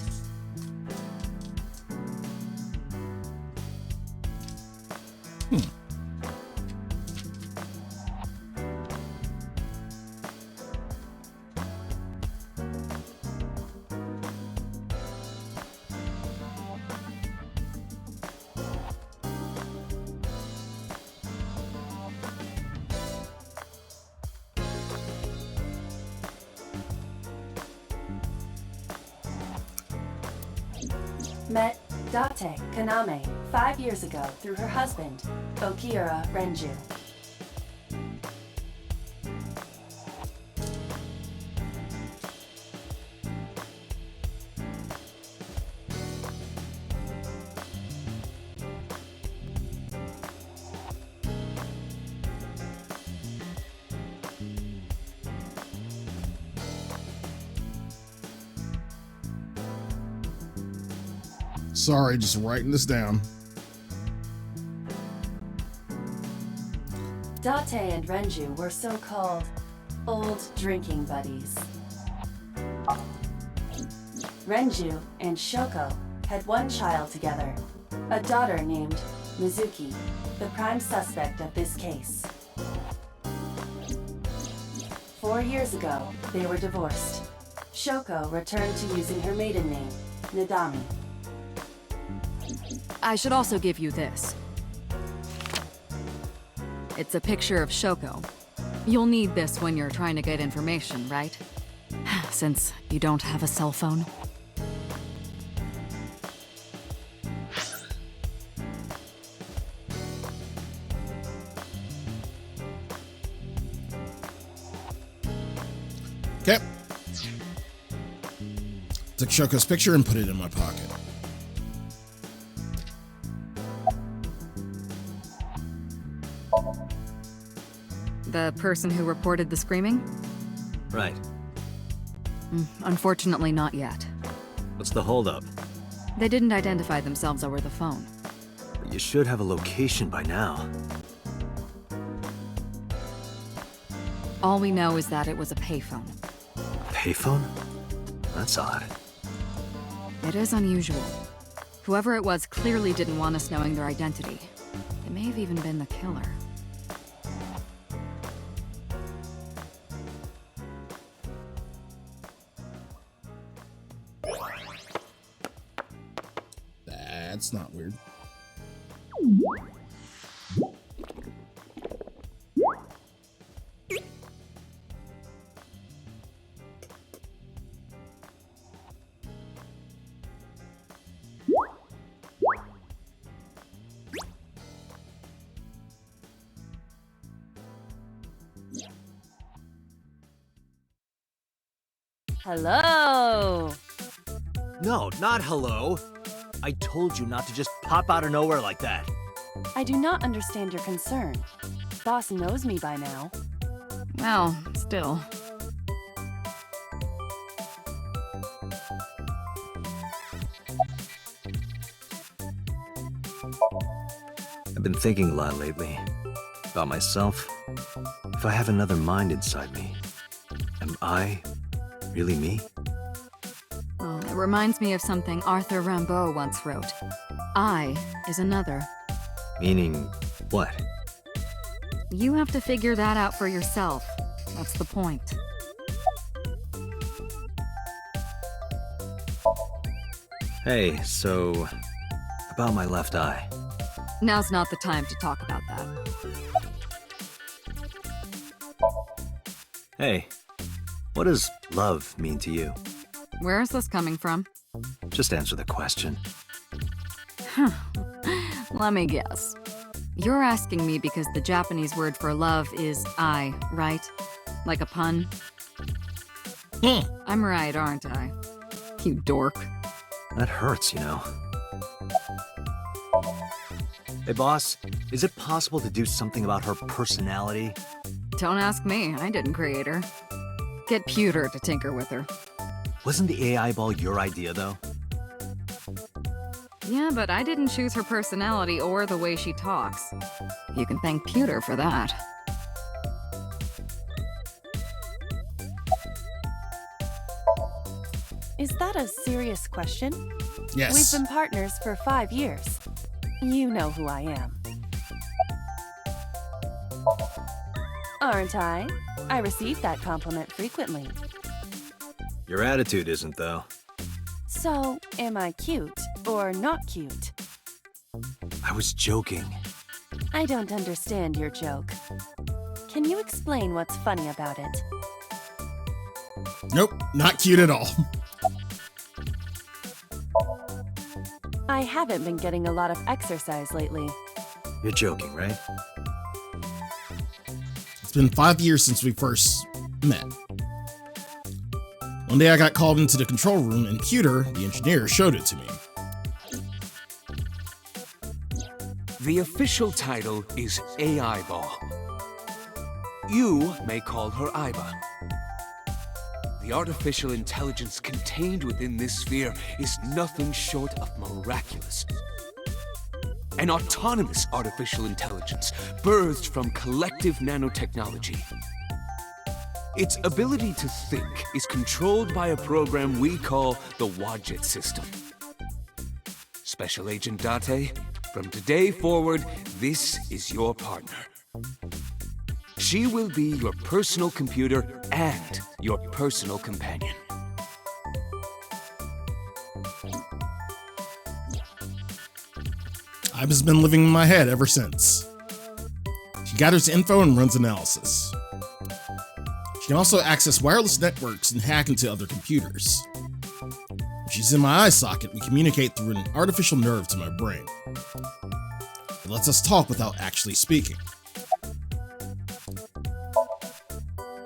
Met Date Kaname 5 years ago through her husband, Okiura Renju. Sorry, just writing this down. Date and Renju were so-called old drinking buddies. Renju and Shoko had one child together, a daughter named Mizuki, the prime suspect of this case. 4 years ago, they were divorced. Shoko returned to using her maiden name, Nadami. I should also give you this. It's a picture of Shoko. You'll need this when you're trying to get information, right? Since you don't have a cell phone. Okay. Took Shoko's picture and put it in my pocket. The person who reported the screaming? Right. Unfortunately, not yet. What's the holdup? They didn't identify themselves over the phone. But you should have a location by now. All we know is that it was a payphone. Payphone? That's odd. It is unusual. Whoever it was clearly didn't want us knowing their identity. They may have even been the killer. That's not weird. Hello! No, not hello. I told you not to just pop out of nowhere like that. I do not understand your concern. Boss knows me by now. Well, still. I've been thinking a lot lately. About myself. If I have another mind inside me, am I really me? Oh, it reminds me of something Arthur Rimbaud once wrote. I is another. Meaning what? You have to figure that out for yourself. That's the point. Hey, so about my left eye. Now's not the time to talk about that. Hey, what does love mean to you? Where is this coming from? Just answer the question. Let me guess. You're asking me because the Japanese word for love is I, right? Like a pun? I'm right, aren't I? You dork. That hurts, you know. Hey, boss, is it possible to do something about her personality? Don't ask me, I didn't create her. Get Pewter to tinker with her. Wasn't the AI ball your idea, though? Yeah, but I didn't choose her personality or the way she talks. You can thank Pewter for that. Is that a serious question? Yes. We've been partners for 5 years. You know who I am. Aren't I? I receive that compliment frequently. Your attitude isn't, though. So, am I cute or not cute? I was joking. I don't understand your joke. Can you explain what's funny about it? Nope, not cute at all. I haven't been getting a lot of exercise lately. You're joking, right? It's been 5 years since we first met. One day I got called into the control room and Pewter, the engineer, showed it to me. The official title is AI Ball. You may call her Aiba. The artificial intelligence contained within this sphere is nothing short of miraculous. An autonomous artificial intelligence birthed from collective nanotechnology. Its ability to think is controlled by a program we call the Wadjet system. Special Agent Date, from today forward, this is your partner. She will be your personal computer and your personal companion. I've just been living in my head ever since. She gathers info and runs analysis. She can also access wireless networks and hack into other computers. When she's in my eye socket, we communicate through an artificial nerve to my brain. It lets us talk without actually speaking.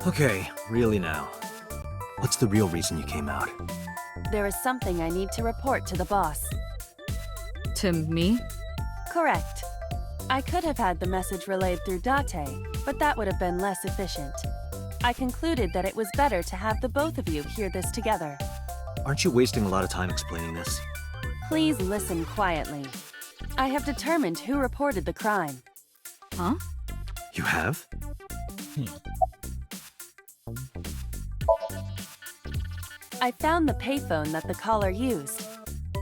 Okay, really now. What's the real reason you came out? There is something I need to report to the boss. To me? Correct. I could have had the message relayed through Date, but that would have been less efficient. I concluded that it was better to have the both of you hear this together. Aren't you wasting a lot of time explaining this? Please listen quietly. I have determined who reported the crime. Huh? You have? I found the payphone that the caller used.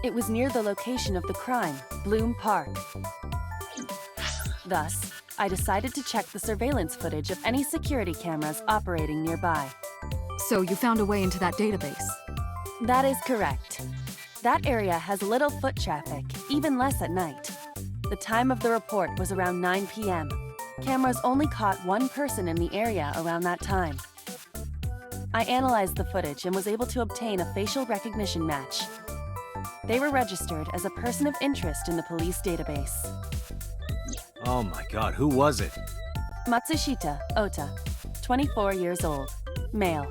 It was near the location of the crime, Bloom Park. Thus, I decided to check the surveillance footage of any security cameras operating nearby. So you found a way into that database? That is correct. That area has little foot traffic, even less at night. The time of the report was around 9 p.m. Cameras only caught one person in the area around that time. I analyzed the footage and was able to obtain a facial recognition match. They were registered as a person of interest in the police database. Oh my god, who was it? Matsushita Ota, 24 years old, male.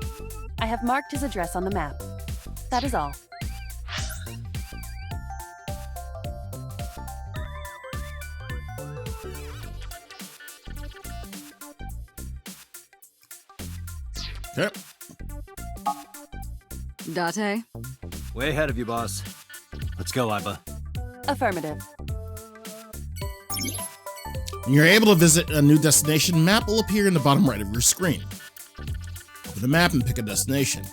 I have marked his address on the map. That is all. Yep. Date? Way ahead of you, boss. Let's go, Iba. Affirmative. When you're able to visit a new destination, map will appear in the bottom right of your screen. Open the map and pick a destination.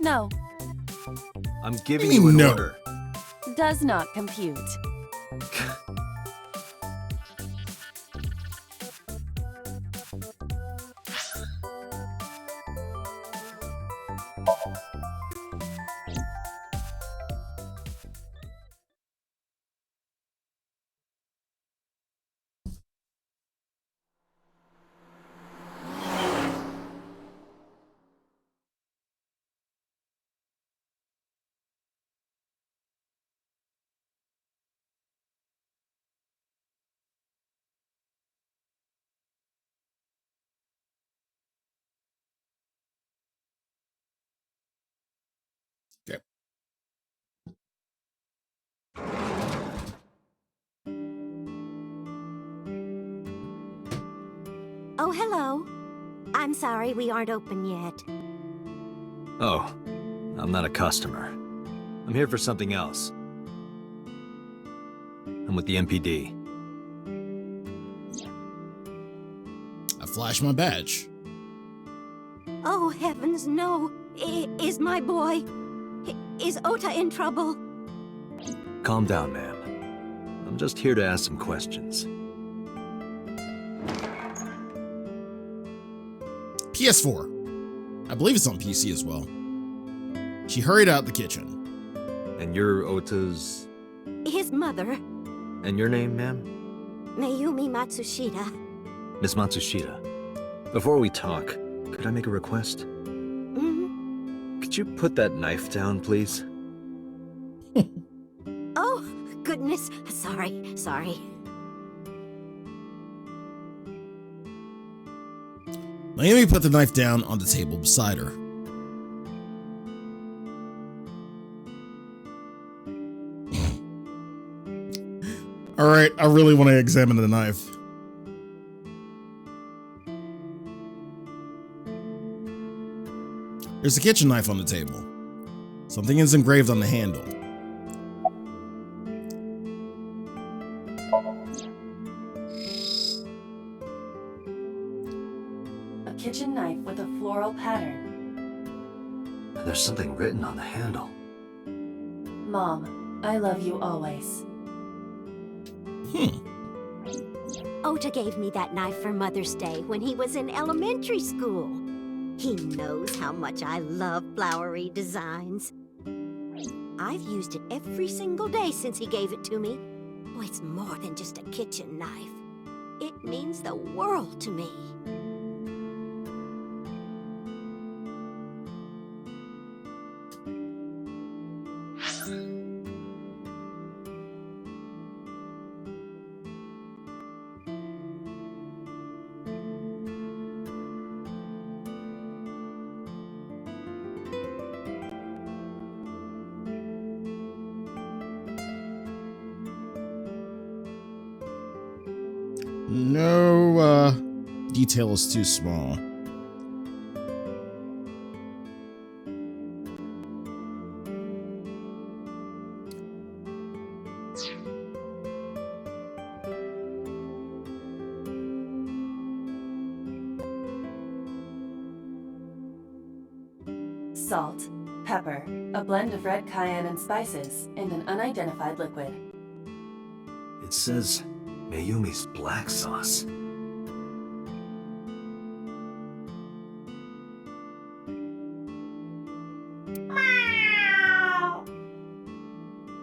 No, I'm giving You you an know. order. does not compute. Okay. Oh, hello. I'm sorry we aren't open yet. Oh, I'm not a customer. I'm here for something else. I'm with the MPD. I flash my badge. Oh, heavens, no. Is my boy... Is Ota in trouble? Calm down, ma'am. I'm just here to ask some questions. PS4. I believe it's on PC as well. She hurried out the kitchen. And you're Ota's... His mother, And your name, ma'am? Mayumi Matsushita. Miss Matsushita. Before we talk, could I make a request? Could you put that knife down, please? Oh, goodness. Sorry. Naomi put the knife down on the table beside her. Alright, I really want to examine the knife. There's a kitchen knife on the table. Something is engraved on the handle. A kitchen knife with a floral pattern. And there's something written on the handle. Mom, I love you always. Ota gave me that knife for Mother's Day when he was in elementary school. He knows how much I love flowery designs. I've used it every single day since he gave it to me. Oh, it's more than just a kitchen knife. It means the world to me. No, detail is too small. Salt, pepper, a blend of red cayenne and spices, and an unidentified liquid. It says Mayumi's black sauce.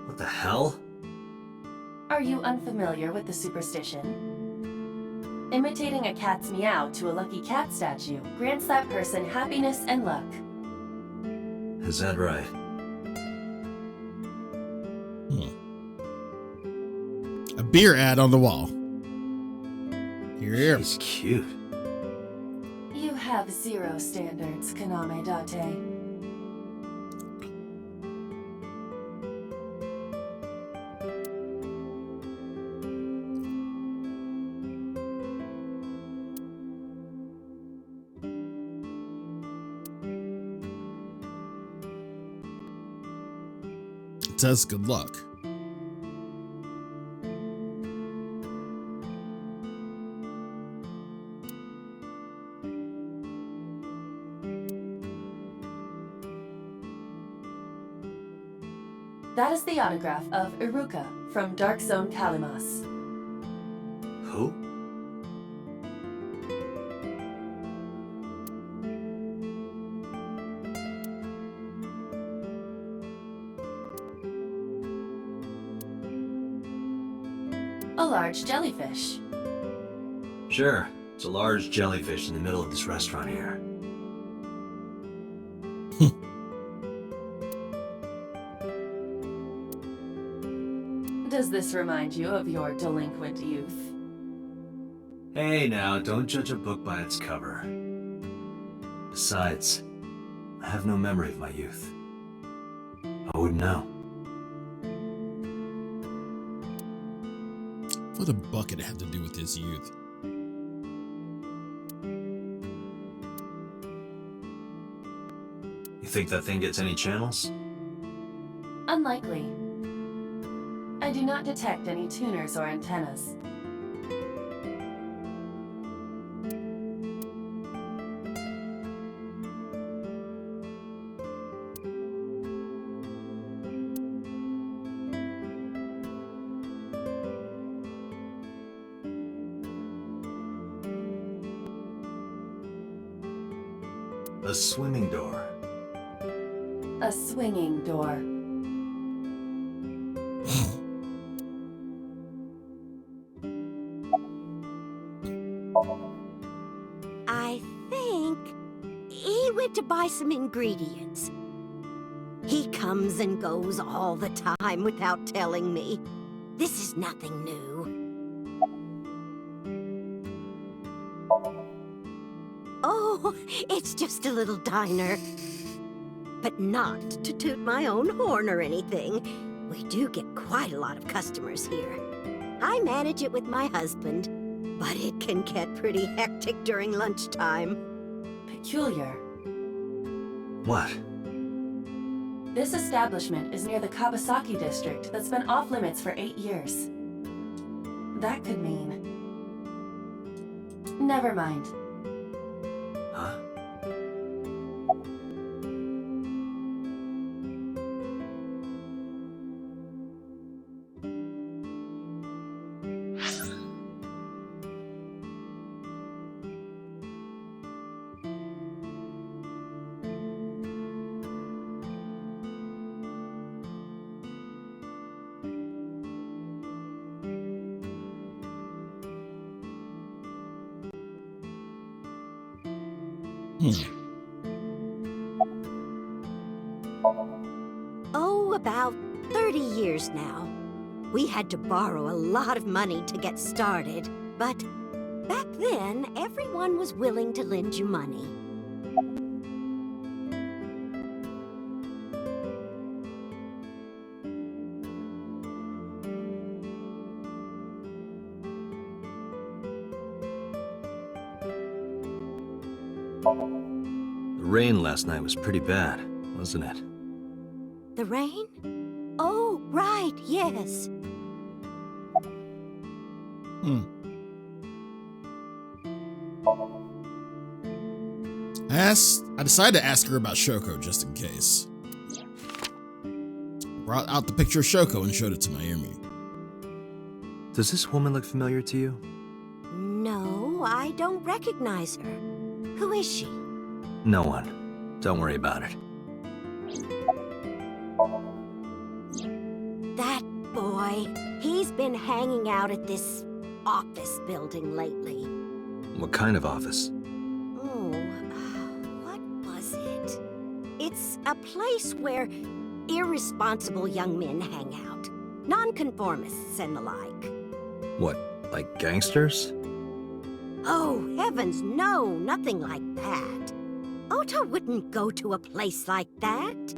What the hell? Are you unfamiliar with the superstition? Imitating a cat's meow to a lucky cat statue grants that person happiness and luck. Is that right? A beer ad on the wall. Here. She's cute. You have zero standards, Kaname Date. It says good luck. That is the autograph of Iruka from Dark Zone Kalimas. Who? A large jellyfish. Sure, it's a large jellyfish in the middle of this restaurant here. Does this remind you of your delinquent youth? Hey now, don't judge a book by its cover. Besides, I have no memory of my youth. I wouldn't know. What the bucket have to do with his youth? You think that thing gets any channels? Unlikely. I do not detect any tuners or antennas. A swimming door. A swinging door. I think he went to buy some ingredients. He comes and goes all the time without telling me. This is nothing new. Oh, it's just a little diner. But not to toot my own horn or anything. We do get quite a lot of customers here. I manage it with my husband, but it can get pretty hectic during lunchtime. Peculiar. What? This establishment is near the Kabasaki district that's been off limits for 8 years. That could mean... Never mind. Huh? Oh, about 30 years now. We had to borrow a lot of money to get started, but back then, everyone was willing to lend you money. The rain last night was pretty bad, wasn't it? The rain? Oh, right, yes. I decided to ask her about Shoko just in case. Brought out the picture of Shoko and showed it to Mayumi. Does this woman look familiar to you? No, I don't recognize her. Who is she? No one. Don't worry about it. That boy, he's been hanging out at this office building lately. What kind of office? Oh, what was it? It's a place where irresponsible young men hang out. Nonconformists and the like. What, like gangsters? Oh, heavens, no, nothing like that. Ota wouldn't go to a place like that.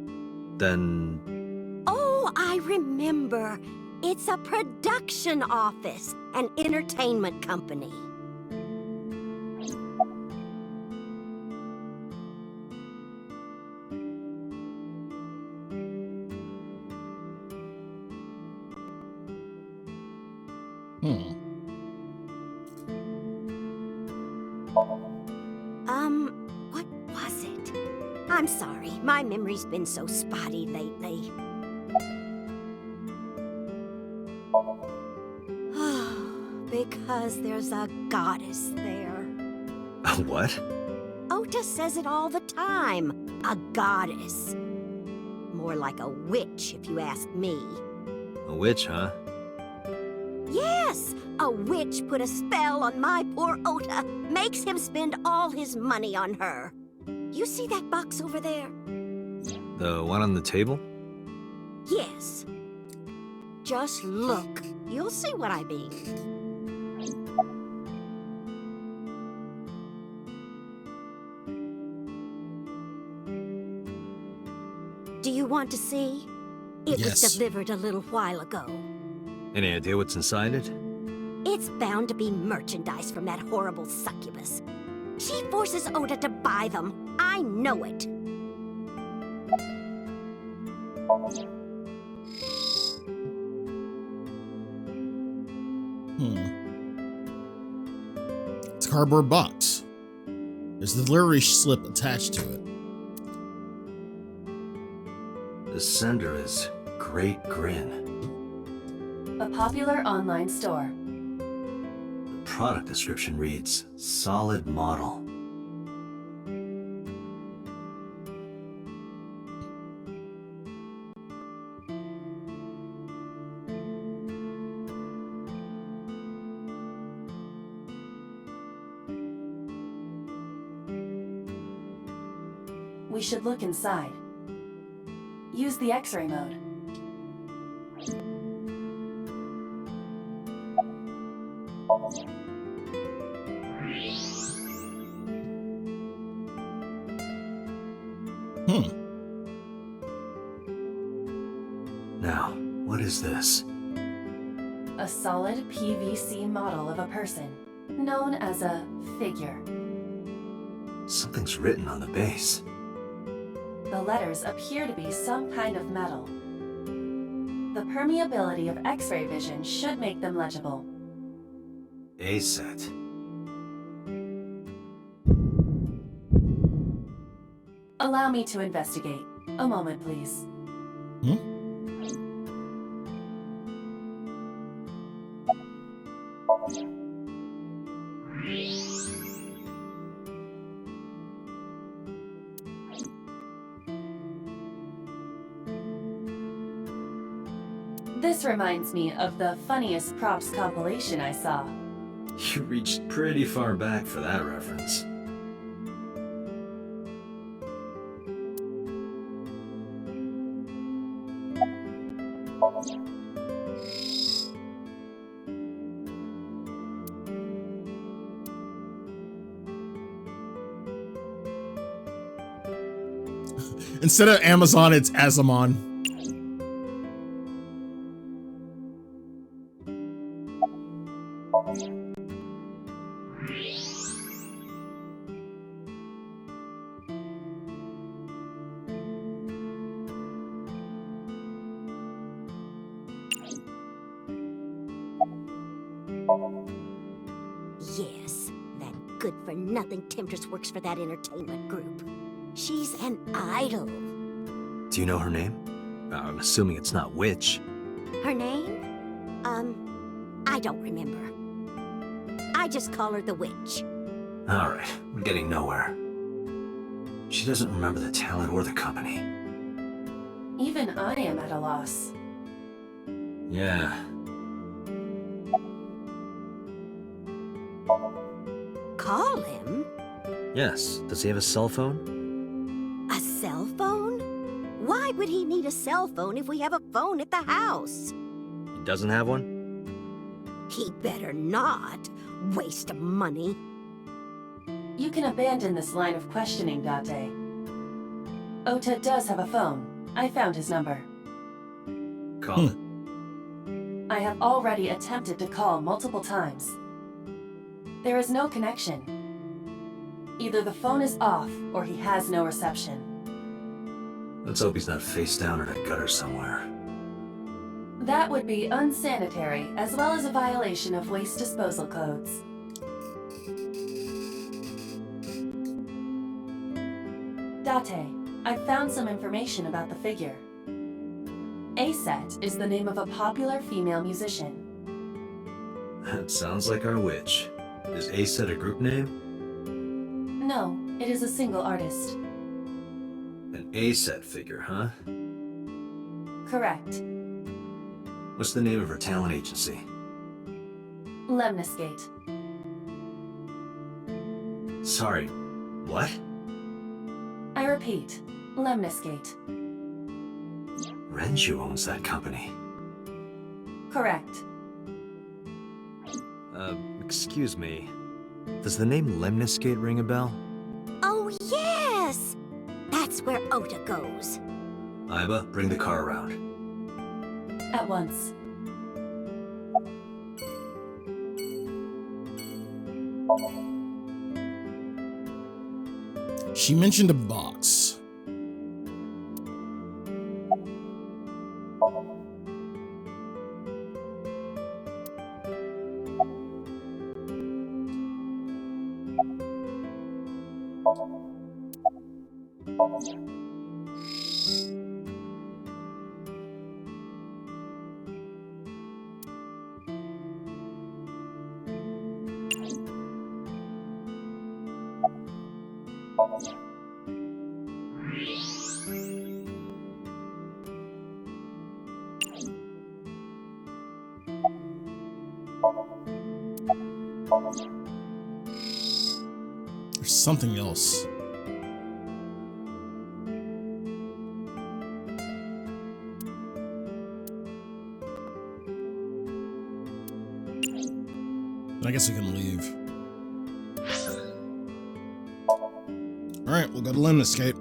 Then... Oh, I remember. It's a production office, an entertainment company. What was it? I'm sorry, my memory's been so spotty lately. Because there's a goddess there. What? Ota says it all the time. A goddess. More like a witch, if you ask me. A witch, huh? Yes! A witch put a spell on my poor Ota. Makes him spend all his money on her. You see that box over there? The one on the table? Yes. Just look. You'll see what I mean. Do you want to see? It was Yes. delivered a little while ago. Any idea what's inside it? It's bound to be merchandise from that horrible succubus. She forces Ota to buy them. I know it. It's a cardboard box. There's the delivery slip attached to it. The sender is Great Grin. A popular online store. The product description reads, solid model. We should look inside. Use the X-ray mode. Now, what is this? A solid PVC model of a person, known as a figure. Something's written on the base. The letters appear to be some kind of metal. The permeability of X-ray vision should make them legible. A set. Allow me to investigate. A moment, please. This reminds me of the funniest props compilation I saw. You reached pretty far back for that reference. Instead of Amazon, it's Azamon. Yes, that good-for-nothing temptress works for that entertainment group. She's an idol. Do you know her name? I'm assuming it's not Witch. Her name? I don't remember. I just call her the Witch. Alright, we're getting nowhere. She doesn't remember the talent or the company. Even I am at a loss. Yeah. Call him? Yes. Does he have a cell phone? A cell phone? Why would he need a cell phone if we have a phone at the house? He doesn't have one? He better not. Waste of money. You can abandon this line of questioning, Date. Ota does have a phone. I found his number. Call it. I have already attempted to call multiple times. There is no connection. Either the phone is off, or he has no reception. Let's hope he's not face down in a gutter somewhere. That would be unsanitary, as well as a violation of waste disposal codes. Date, I've found some information about the figure. A-Set is the name of a popular female musician. That sounds like our Witch. Is A-Set a group name? No, it is a single artist. An A-Set figure, huh? Correct. What's the name of her talent agency? Lemniscate. Sorry, what? I repeat, Lemniscate. Renju owns that company. Correct. Excuse me. Does the name Lemniscate ring a bell? Oh, yes! That's where Ota goes. Iba, bring the car around. At once. She mentioned a box. There's something else. I guess we can leave. Alright, we'll go to Lemniscate.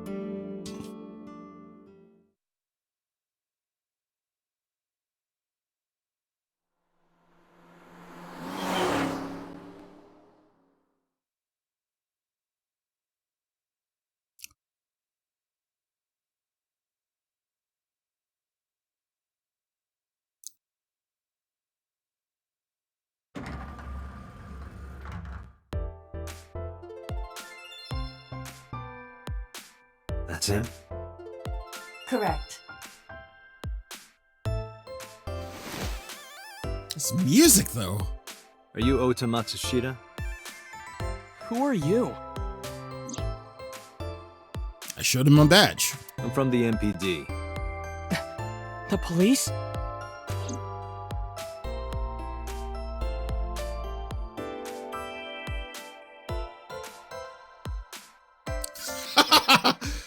That's him? Correct. It's music, though. Are you Ota Matsushita? Who are you? I showed him my badge. I'm from the MPD. The police?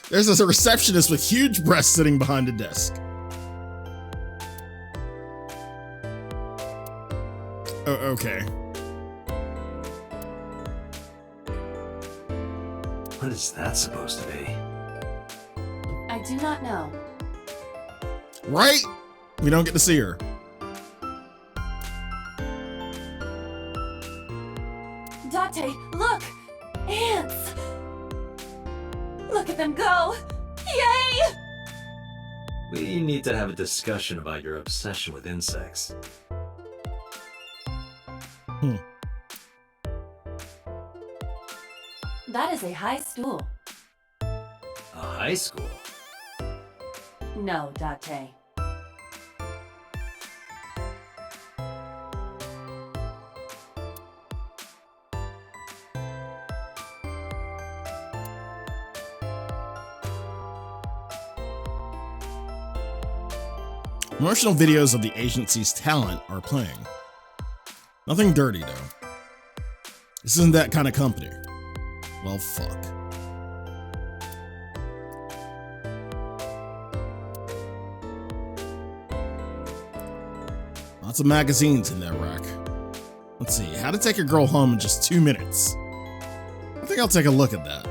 There's a receptionist with huge breasts sitting behind a desk. Oh, okay. What is that supposed to be? I do not know. Right? We don't get to see her. Date, look! Ants! Look at them go! Yay! We need to have a discussion about your obsession with insects. That is a high stool. A high school? No, Date. Promotional videos of the agency's talent are playing. Nothing dirty, though. This isn't that kind of company. Well, fuck. Lots of magazines in that rack. Let's see, how to take a girl home in just 2 minutes. I think I'll take a look at that.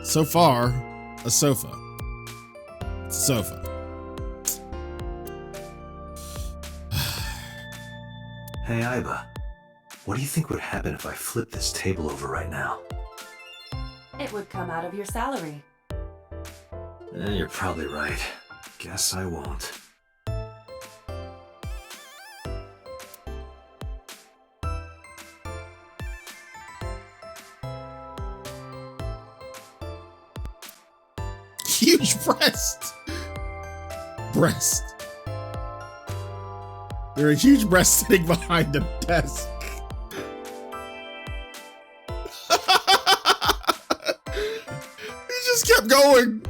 So far, a sofa. It's a sofa. Hey, Aiba. What do you think would happen if I flip this table over right now? It would come out of your salary. You're probably right. Guess I won't. Huge breast. Breast. There are huge breasts sitting behind the desk. He just kept going.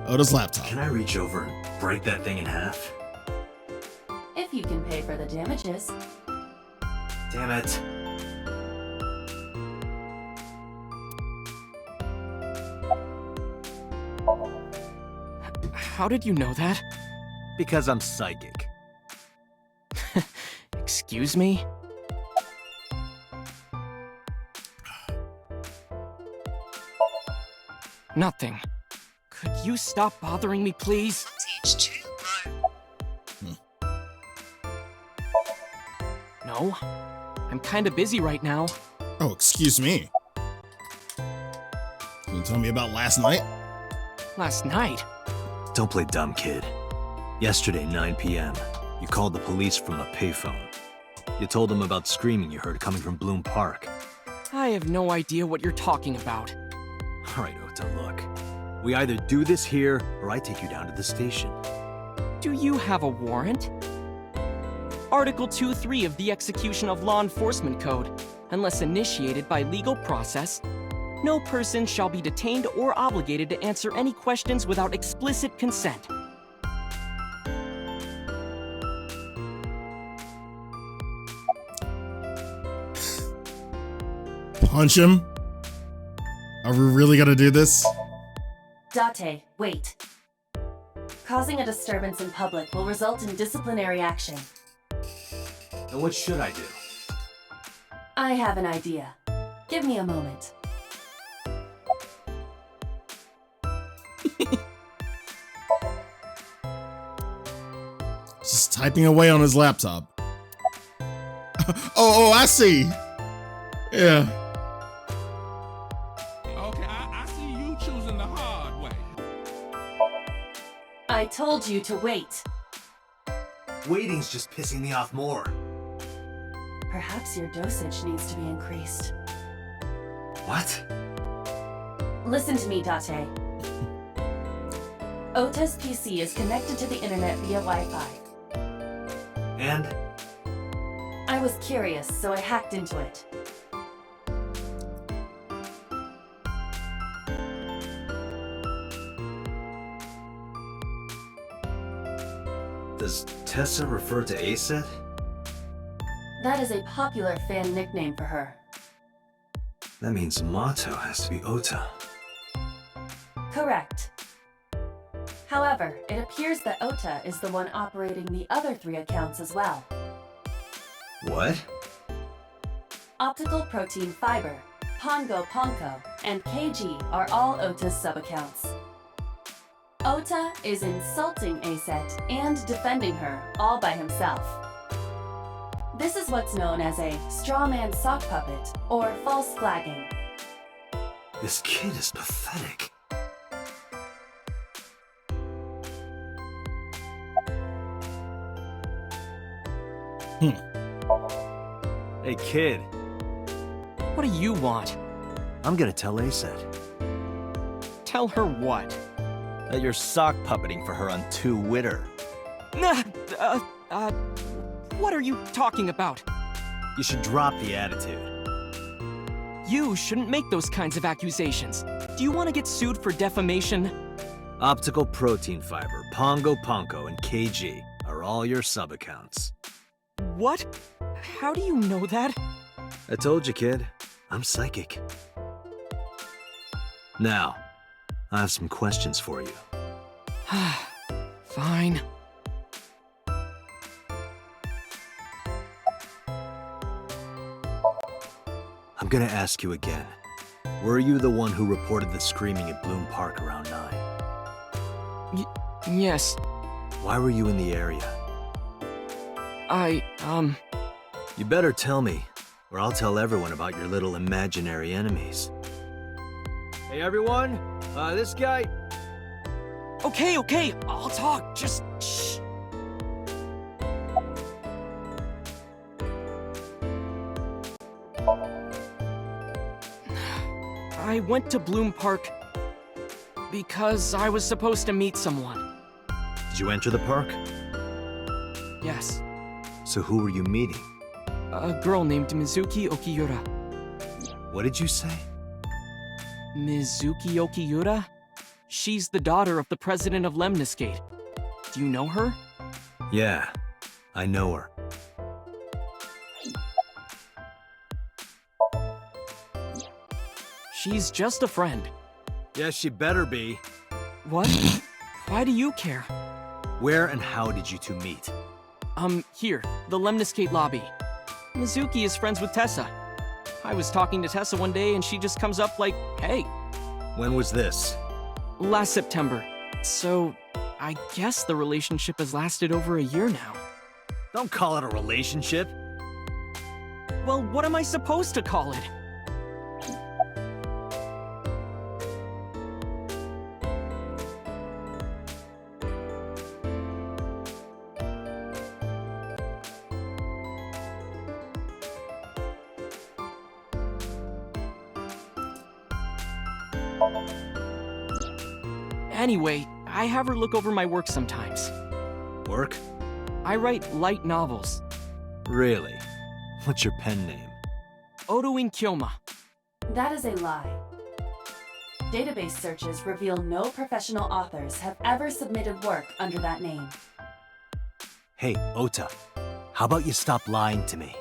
Oda's laptop. Can I reach over and break that thing in half? If you can pay for the damages. Damn it. How did you know that? Because I'm psychic. Excuse me? Nothing. Could you stop bothering me, please? No, I'm kinda busy right now. Oh, excuse me. Can you tell me about last night? Last night? Don't play dumb, kid. Yesterday, 9 p.m., you called the police from a payphone. You told them about screaming you heard coming from Bloom Park. I have no idea what you're talking about. All right, Ota, look. We either do this here, or I take you down to the station. Do you have a warrant? Article 2.3 of the Execution of Law Enforcement Code. Unless initiated by legal process, no person shall be detained or obligated to answer any questions without explicit consent. Punch him? Are we really gonna do this? Date, wait. Causing a disturbance in public will result in disciplinary action. And what should I do? I have an idea. Give me a moment. Just typing away on his laptop. Oh, I see. Yeah. I told you to wait. Waiting's just pissing me off more. Perhaps your dosage needs to be increased. What? Listen to me, Date. Ota's PC is connected to the internet via Wi-Fi. And? I was curious, so I hacked into it. Does Tessa refer to Aset? That is a popular fan nickname for her. That means Mato has to be Ota. Correct. However, it appears that Ota is the one operating the other 3 accounts as well. What? Optical Protein Fiber, Pongo Ponko, and KG are all Ota's sub-accounts. Ota is insulting Aset and defending her all by himself. This is what's known as a strawman sock puppet or false flagging. This kid is pathetic. Hey kid, What do you want? I'm gonna tell Aset Tell her what? that you're sock puppeting for her on Twitter. Nah, what are you talking about? You should drop the attitude. You shouldn't make those kinds of accusations. Do you want to get sued for defamation? Optical Protein Fiber, Pongo Ponko, and KG are all your sub-accounts. What? How do you know that? I told you, kid. I'm psychic. Now, I have some questions for you. Fine. I'm gonna ask you again. Were you the one who reported the screaming at Bloom Park around 9? Yes. Why were you in the area? You You better tell me, or I'll tell everyone about your little imaginary enemies. Hey everyone, this guy... Okay, I'll talk. Just shh. I went to Bloom Park because I was supposed to meet someone. Did you enter the park? Yes, So who were you meeting? a girl named Mizuki Okiura. What did you say? Mizuki Okiura? She's the daughter of the president of Lemniscate. Do you know her? Yeah, I know her. She's just a friend. Yes, she better be. What? Why do you care? Where and how did you two meet? Here, the Lemniscate lobby. Mizuki is friends with Tessa. I was talking to Tessa one day and she just comes up like, hey. When was this? Last September. So, I guess the relationship has lasted over a year now. Don't call it a relationship. Well, what am I supposed to call it? Anyway, I have her look over my work sometimes. Work? I write light novels. Really? What's your pen name? Odoin Kyoma. That is a lie. Database searches reveal no professional authors have ever submitted work under that name. Hey, Ota. How about you stop lying to me?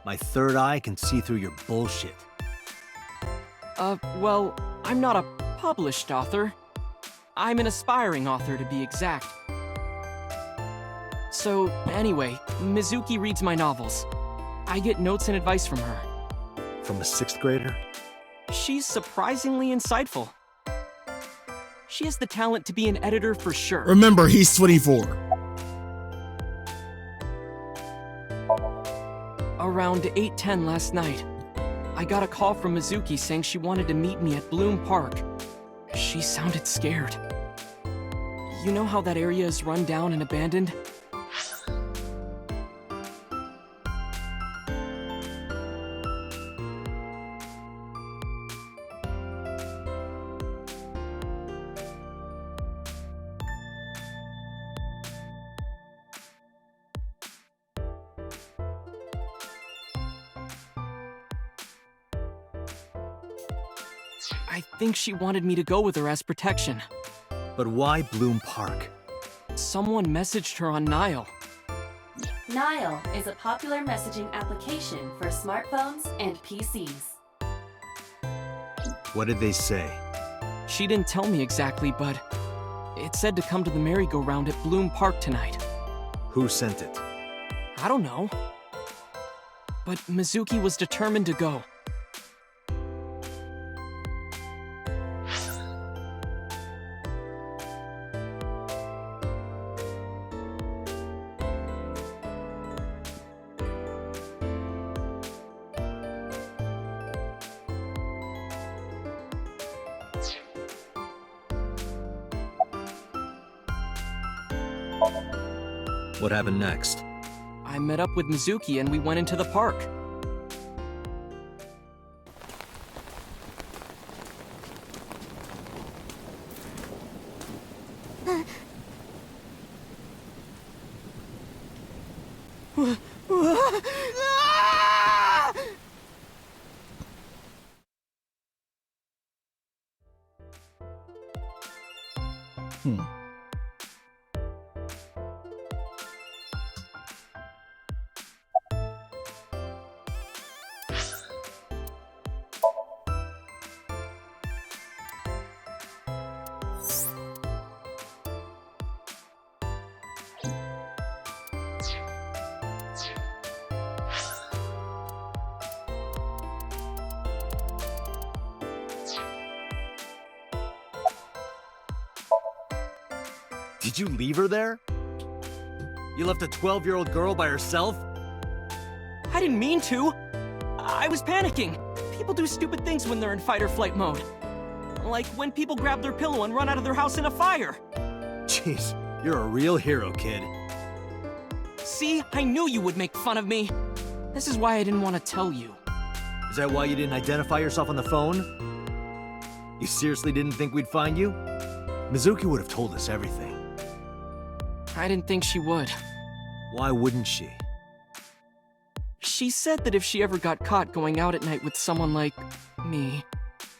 My third eye can see through your bullshit. Well, I'm not a published author. I'm an aspiring author, to be exact. So, anyway, Mizuki reads my novels. I get notes and advice from her. From a 6th grader? She's surprisingly insightful. She has the talent to be an editor for sure. Remember, he's 24. Around 8:10 last night, I got a call from Mizuki saying she wanted to meet me at Bloom Park. She sounded scared. You know how that area is run down and abandoned? I think she wanted me to go with her as protection. But why Bloom Park? Someone messaged her on Nile. Nile is a popular messaging application for smartphones and PCs. What did they say? She didn't tell me exactly, but it said to come to the merry-go-round at Bloom Park tonight. Who sent it? I don't know. But Mizuki was determined to go. What happened next? I met up with Mizuki and we went into the park. Did you leave her there? You left a 12-year-old girl by herself? I didn't mean to. I was panicking. People do stupid things when they're in fight or flight mode. Like when people grab their pillow and run out of their house in a fire. Jeez, you're a real hero, kid. See, I knew you would make fun of me. This is why I didn't want to tell you. Is that why you didn't identify yourself on the phone? You seriously didn't think we'd find you? Mizuki would have told us everything. I didn't think she would. Why wouldn't she? She said that if she ever got caught going out at night with someone like me,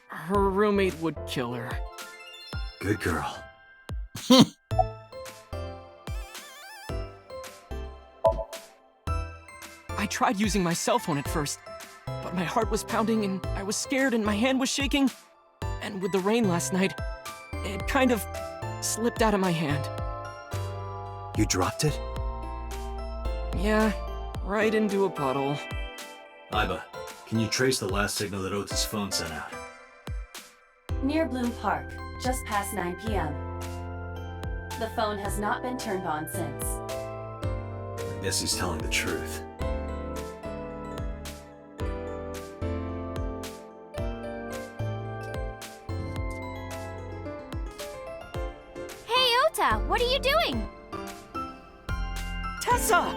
her roommate would kill her. Good girl. I tried using my cell phone at first, but my heart was pounding and I was scared and my hand was shaking. And with the rain last night, it kind of slipped out of my hand. You dropped it? Yeah, right into a puddle. Aiba, can you trace the last signal that Ota's phone sent out? Near Bloom Park, just past 9 p.m. The phone has not been turned on since. I guess he's telling the truth. Hey, Ota, what are you doing? Tessa!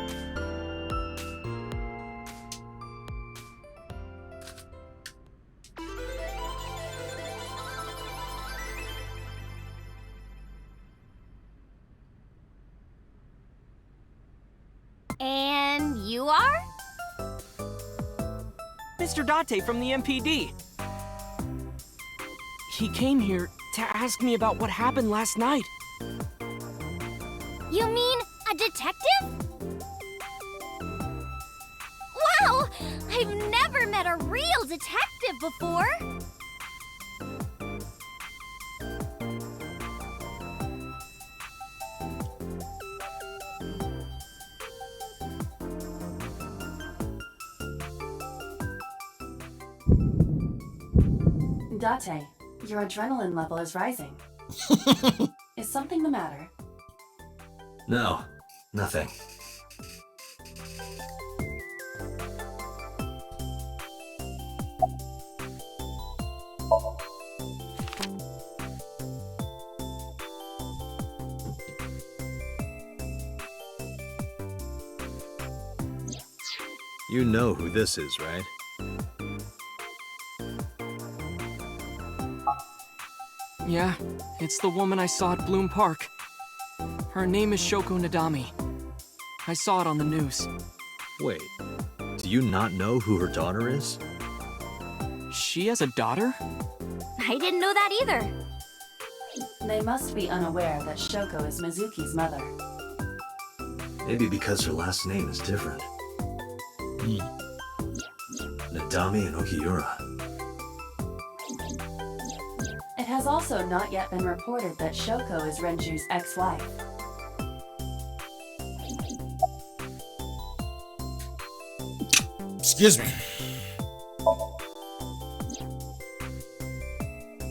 And you are? Mr. Date from the MPD. He came here to ask me about what happened last night. You mean a detective? Wow! I've never met a real detective before! Date, your adrenaline level is rising. Is something the matter? No, nothing. You know who this is, right? Yeah, it's the woman I saw at Bloom Park. Her name is Shoko Nadami. I saw it on the news. Wait, do you not know who her daughter is? She has a daughter? I didn't know that either. They must be unaware that Shoko is Mizuki's mother. Maybe because her last name is different. Nadami and Okiura. It has also not yet been reported that Shoko is Renju's ex-wife. Excuse me.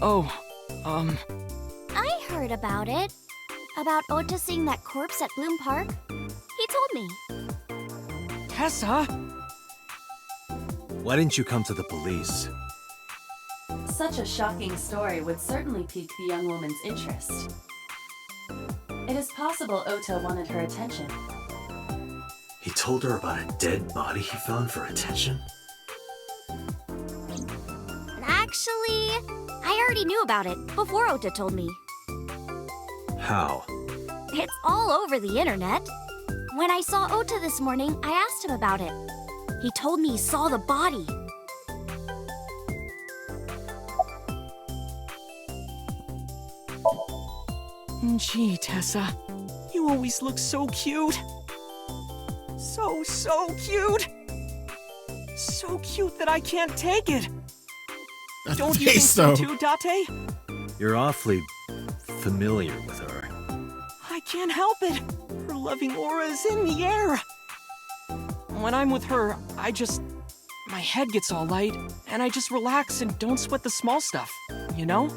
Oh, I heard about it. About Ota seeing that corpse at Bloom Park. He told me. Tessa? Why didn't you come to the police? Such a shocking story would certainly pique the young woman's interest. It is possible Ota wanted her attention. He told her about a dead body he found for attention? Actually, I already knew about it before Ota told me. How? It's all over the internet. When I saw Ota this morning, I asked him about it. He told me he saw the body. Gee, Tessa, you always look so cute. So cute. So cute that I can't take it. Don't you think so too, Date? You're awfully familiar with her. I can't help it. Her loving aura is in the air. When I'm with her, my head gets all light, and I just relax and don't sweat the small stuff, you know?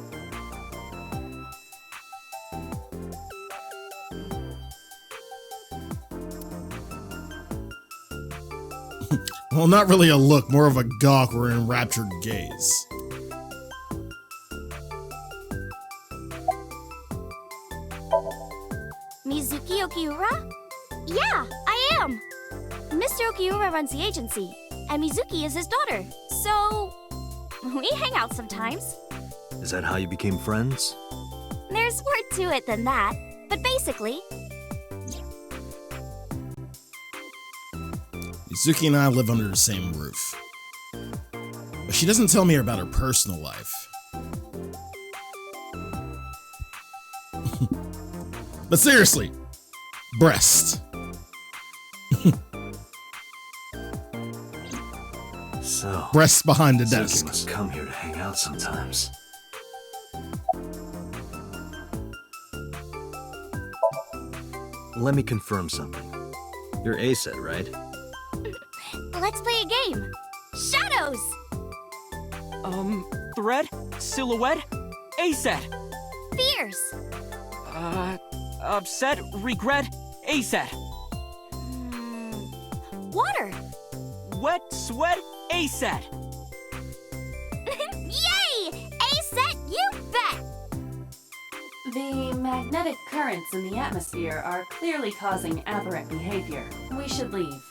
Well, not really a look, more of a gawk or an enraptured gaze. Mizuki Okiura? Yeah, I am! Mr. Okiura runs the agency, and Mizuki is his daughter, so we hang out sometimes. Is that how you became friends? There's more to it than that, but basically... Mizuki and I live under the same roof. But she doesn't tell me about her personal life. But seriously, breast. So, breasts behind the Mizuki desk. must come here to hang out sometimes. Let me confirm something. You're ASET, right? Let's play a game! Shadows! Thread? Silhouette? ASET! Fierce! Upset? Regret? ASET! Water! Wet? Sweat? ASET! Yay! ASET, you bet! The magnetic currents in the atmosphere are clearly causing aberrant behavior. We should leave.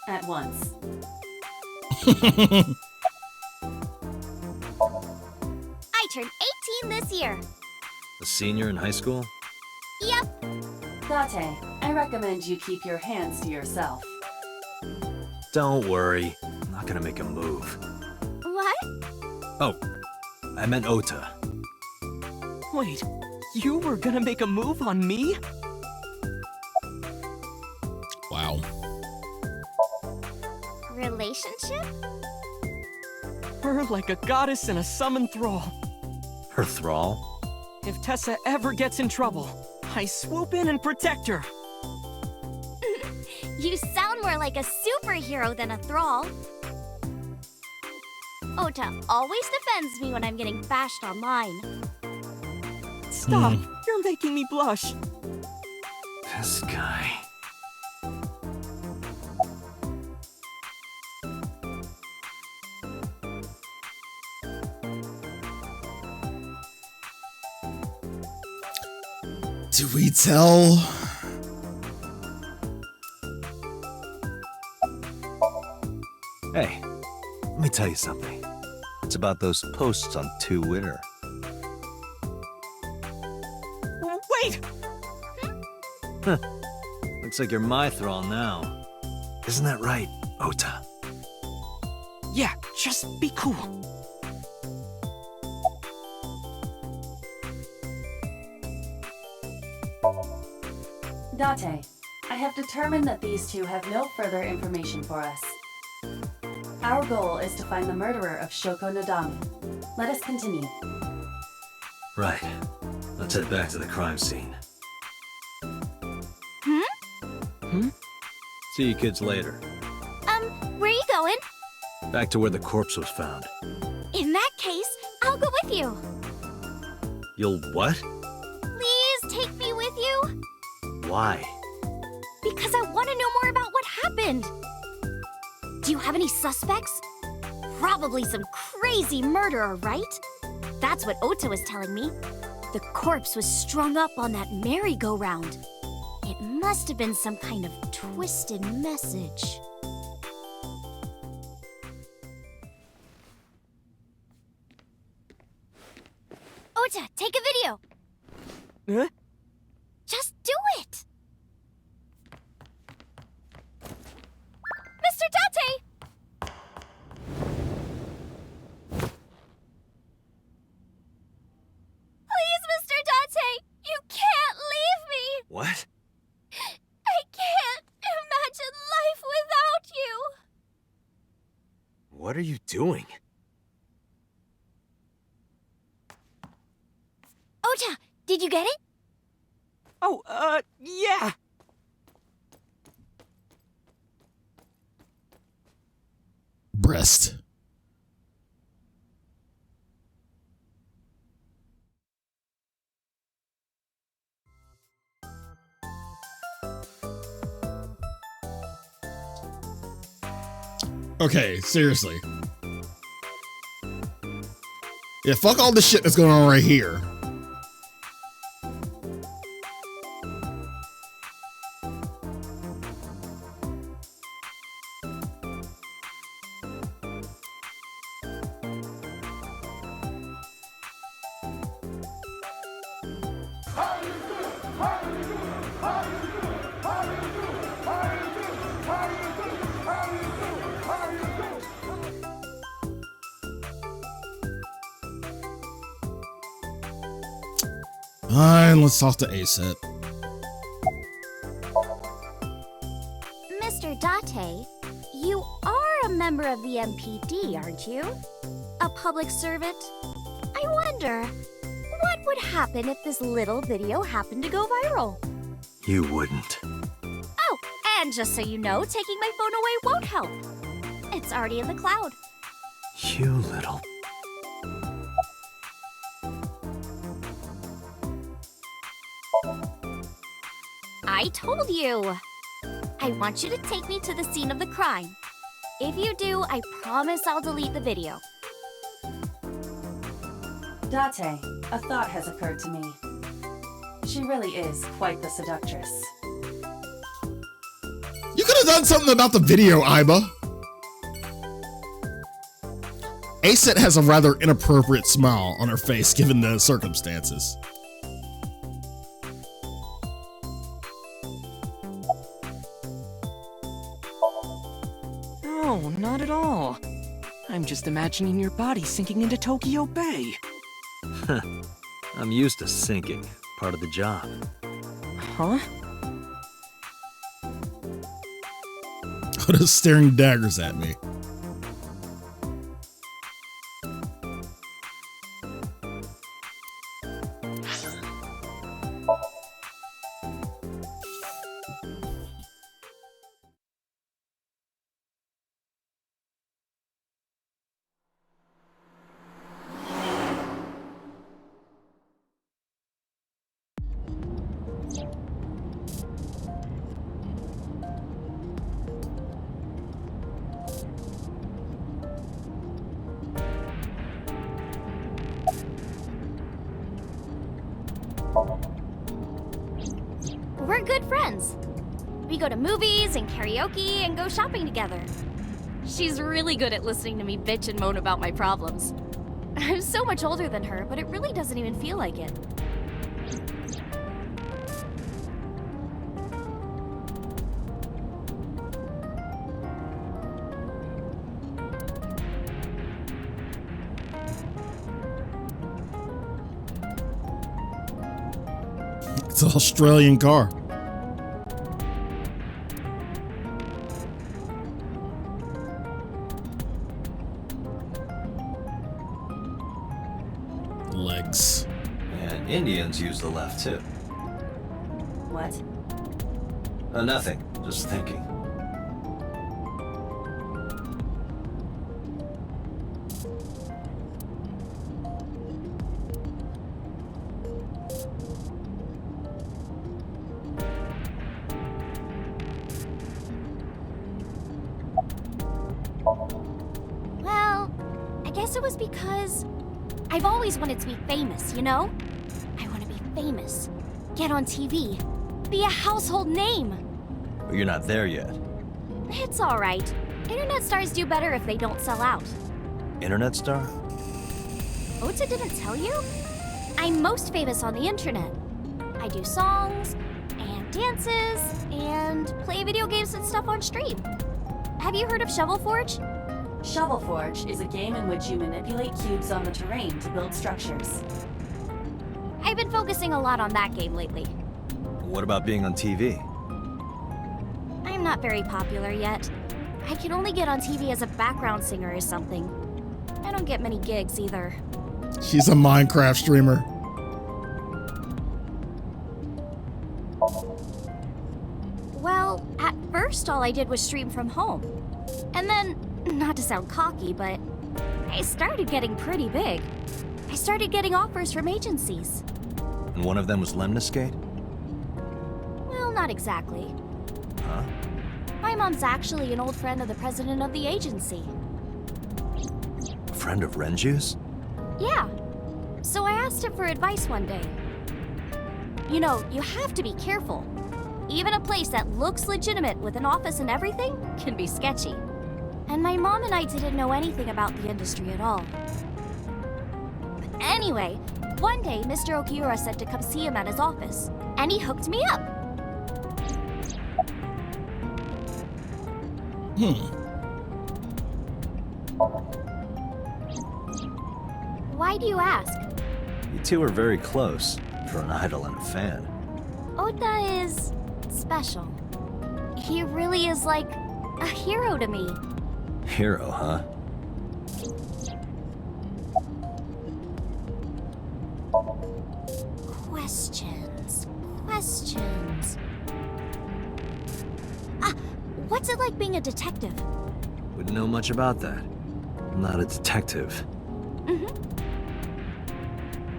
At once. I turned 18 this year. A senior in high school? Yep. Date, I recommend you keep your hands to yourself. Don't worry. I'm not gonna make a move. What? Oh, I meant Ota. Wait, you were gonna make a move on me? Wow. Relationship? Her like a goddess and a summoned thrall. Her thrall? If Tessa ever gets in trouble, I swoop in and protect her. You sound more like a superhero than a thrall. Ota always defends me when I'm getting bashed online. Stop! You're making me blush. This guy. Do we tell? Hey, let me tell you something. It's about those posts on Twitter. Wait! Huh. Looks like you're my thrall now. Isn't that right, Ota? Yeah, just be cool. Date, I have determined that these two have no further information for us. Our goal is to find the murderer of Shoko Nadami. Let us continue. Right. Let's head back to the crime scene. See you kids later. Where are you going? Back to where the corpse was found. In that case, I'll go with you. You'll what? Please take me with you. Why? Because I want to know more about what happened. Do you have any suspects? Probably some crazy murderer, right? That's what Ota was telling me. The corpse was strung up on that merry-go-round. It must have been some kind of twisted message. Ota, take a video. Huh? Just do it. Mr. Date! Please, Mr. Date! You can't leave me! What? I can't imagine life without you! What are you doing? Ota, did you get it? Oh, yeah. Breast. Okay, seriously. Yeah, fuck all this shit that's going on right here. Fine, let's talk to Aset. Mr. Date, you are a member of the MPD, aren't you? A public servant? I wonder, what would happen if this little video happened to go viral? You wouldn't. Oh, and just so you know, taking my phone away won't help. It's already in the cloud. You little... I told you! I want you to take me to the scene of the crime. If you do, I promise I'll delete the video. Date, a thought has occurred to me. She really is quite the seductress. You could have done something about the video, Aiba. Aset has a rather inappropriate smile on her face given the circumstances. No, not at all. I'm just imagining your body sinking into Tokyo Bay. I'm used to sinking. Part of the job. Huh? Oda's staring daggers at me. We're good friends. We go to movies and karaoke and go shopping together. She's really good at listening to me bitch and moan about my problems. I'm so much older than her, but it really doesn't even feel like it. It's an Australian car. Legs. And Indians use the left too. What? Nothing. Just thinking. Well, I guess it was because I've always wanted to be famous, you know? I want to be famous, get on TV, be a household name. But you're not there yet. It's alright. Internet stars do better if they don't sell out. Internet star? Ota didn't tell you? I'm most famous on the internet. I do songs, and dances, and play video games and stuff on stream. Have you heard of Shovel Forge? Shovel Forge is a game in which you manipulate cubes on the terrain to build structures. I've been focusing a lot on that game lately. What about being on TV? I'm not very popular yet. I can only get on TV as a background singer or something. I don't get many gigs either. She's a Minecraft streamer. Well, at first all I did was stream from home. And then, not to sound cocky, but I started getting pretty big. I started getting offers from agencies. And one of them was Lemniscate? Well, not exactly. Huh? My mom's actually an old friend of the president of the agency. A friend of Renju's? Yeah. So I asked him for advice one day. You know, you have to be careful. Even a place that looks legitimate with an office and everything can be sketchy. And my mom and I didn't know anything about the industry at all. But anyway, one day Mr. Okiura said to come see him at his office, and he hooked me up. Why do you ask? You two are very close, for an idol and a fan. Ota is special. He really is like a hero to me. Hero, huh? Questions. What's it like being a detective? Wouldn't know much about that. I'm not a detective.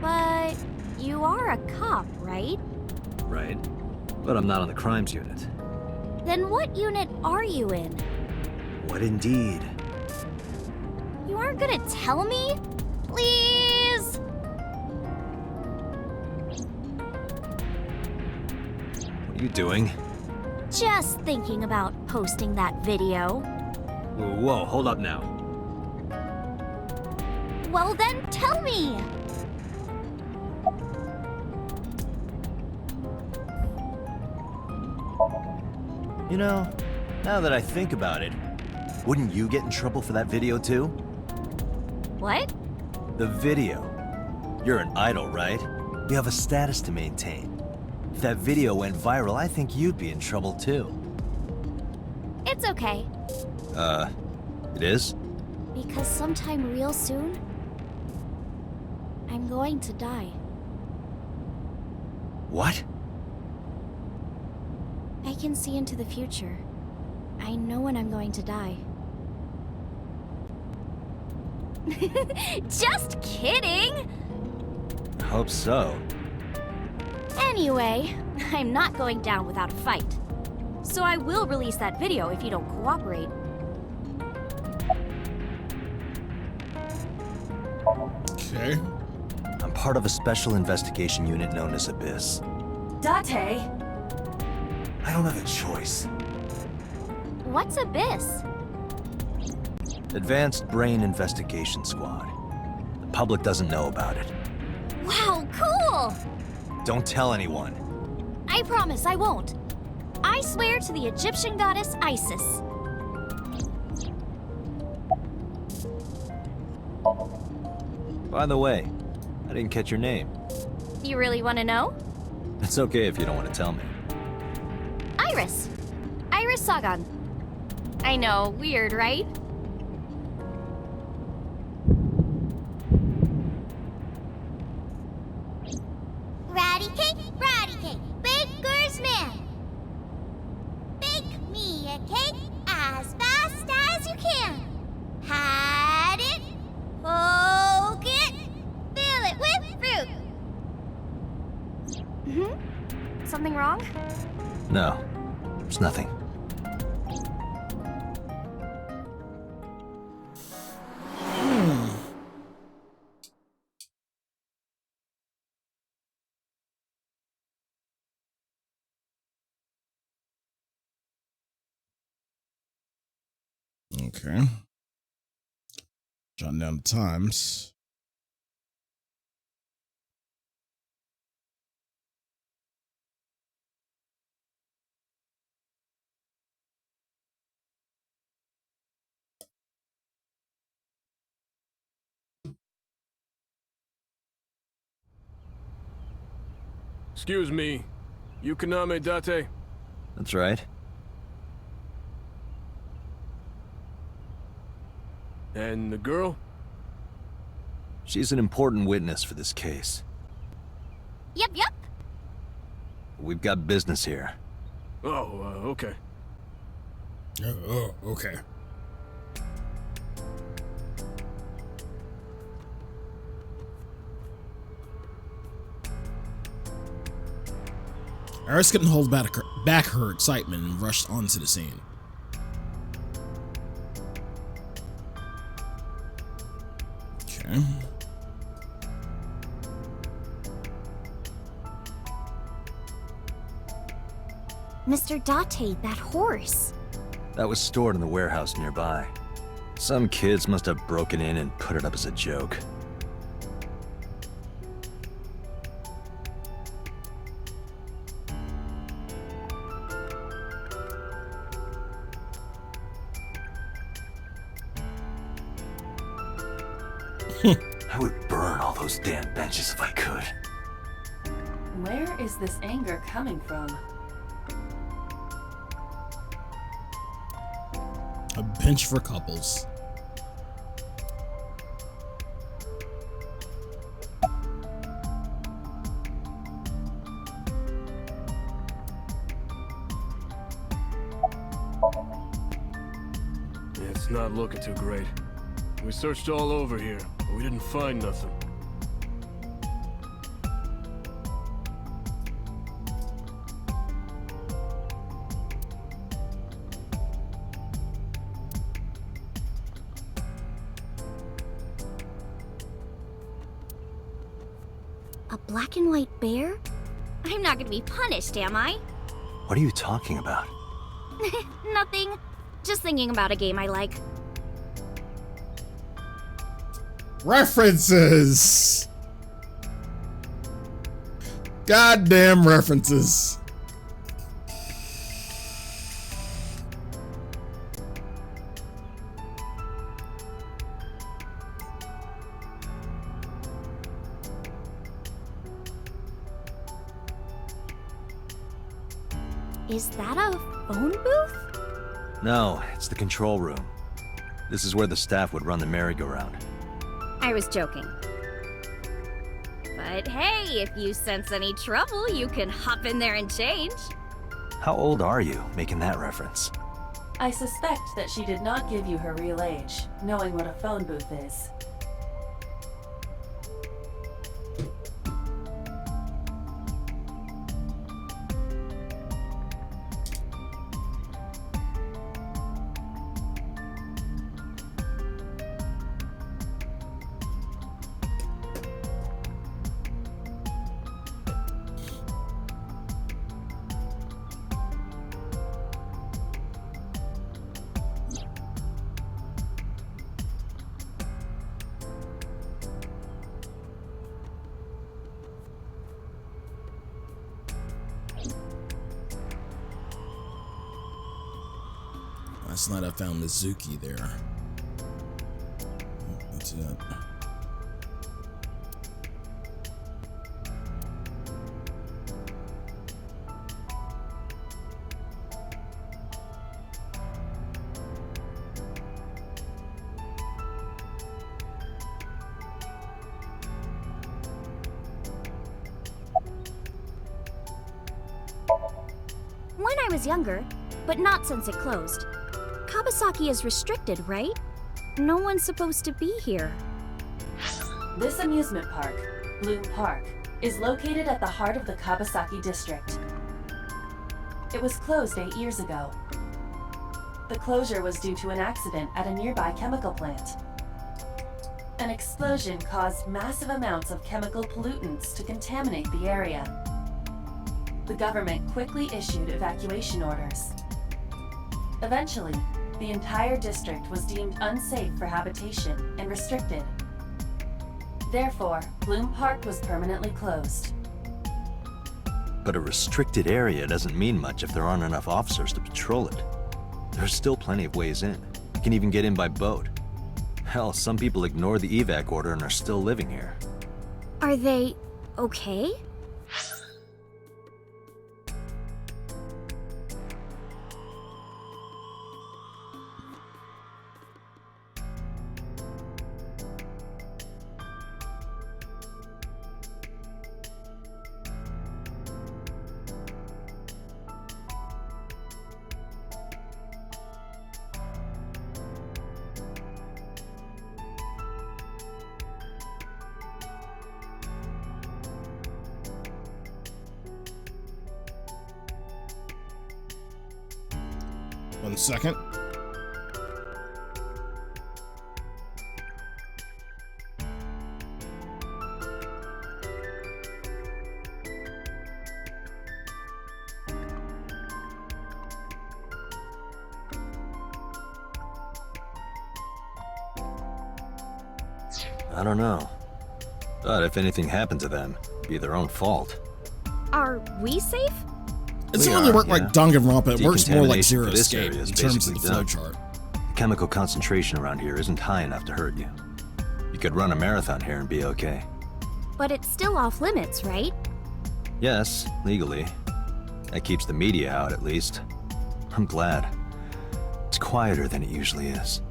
But you are a cop, right? Right. But I'm not on the crimes unit. Then what unit are you in? What indeed? You aren't gonna tell me? Please? What are you doing? Just thinking about posting that video. Whoa, hold up now. Well then, tell me! You know, now that I think about it, wouldn't you get in trouble for that video too? What? The video. You're an idol, right? You have a status to maintain. If that video went viral, I think you'd be in trouble too. It's okay. It is? Because sometime real soon, I'm going to die. What? I can see into the future. I know when I'm going to die. Just kidding! Hope so. Anyway, I'm not going down without a fight. So I will release that video if you don't cooperate. Okay. I'm part of a special investigation unit known as Abyss. Date! I don't have a choice. What's Abyss? Advanced Brain Investigation Squad. The public doesn't know about it. Wow, cool! Don't tell anyone. I promise I won't. I swear to the Egyptian goddess Isis. By the way, I didn't catch your name. You really want to know? It's okay if you don't want to tell me. Iris. Iris Sagan. I know, weird, right? Ratty cake, baker's man. Bake me a cake as fast as you can. Had it, poke it, fill it with fruit. Something wrong? No, it's nothing. Okay. Jotting down the times. Excuse me. You Kaname Date? That's right. And the girl? She's an important witness for this case. Yep. We've got business here. Oh, okay. Oh, okay. Iris couldn't hold back her excitement and rushed onto the scene. Okay. Mr. Date, that horse. That was stored in the warehouse nearby. Some kids must have broken in and put it up as a joke. I would burn all those damn benches if I could. Where is this anger coming from? A bench for couples. It's not looking too great. We searched all over here, but we didn't find nothing. A black and white bear? I'm not gonna be punished, am I? What are you talking about? Nothing. Just thinking about a game I like. References! Goddamn references. Is that a phone booth? No, it's the control room. This is where the staff would run the merry-go-round. I was joking. But hey, if you sense any trouble, you can hop in there and change. How old are you, making that reference? I suspect that she did not give you her real age, knowing what a phone booth is. Last night I found Mizuki there. What's that? When I was younger, but not since it closed. Kawasaki is restricted, right? No one's supposed to be here. This amusement park, Bloom Park, is located at the heart of the Kawasaki district. It was closed 8 years ago. The closure was due to an accident at a nearby chemical plant. An explosion caused massive amounts of chemical pollutants to contaminate the area. The government quickly issued evacuation orders. Eventually, the entire district was deemed unsafe for habitation and restricted. Therefore, Bloom Park was permanently closed. But a restricted area doesn't mean much if there aren't enough officers to patrol it. There's still plenty of ways in. You can even get in by boat. Hell, some people ignore the evac order and are still living here. Are they okay? One second. I don't know. But if anything happened to them, it'd be their own fault. Are we safe? It doesn't really work like Danganronpa. It works more like Decontamination Zero for this Escape area is in terms of the basically flowchart. The chemical concentration around here isn't high enough to hurt you. You could run a marathon here and be okay. But it's still off limits, right? Yes, legally. That keeps the media out, at least. I'm glad. It's quieter than it usually is.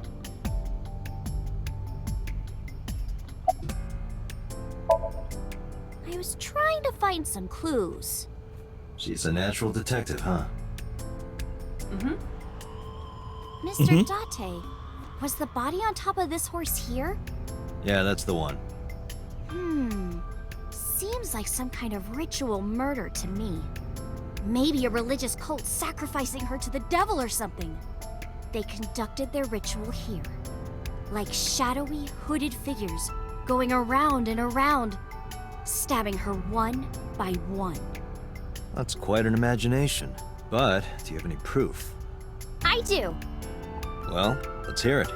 I was trying to find some clues. She's a natural detective, huh? Mr. Date, was the body on top of this horse here? Yeah, that's the one. Seems like some kind of ritual murder to me. Maybe a religious cult sacrificing her to the devil or something. They conducted their ritual here. Like shadowy, hooded figures going around and around, stabbing her one by one. That's quite an imagination. But, do you have any proof? I do. Well, let's hear it.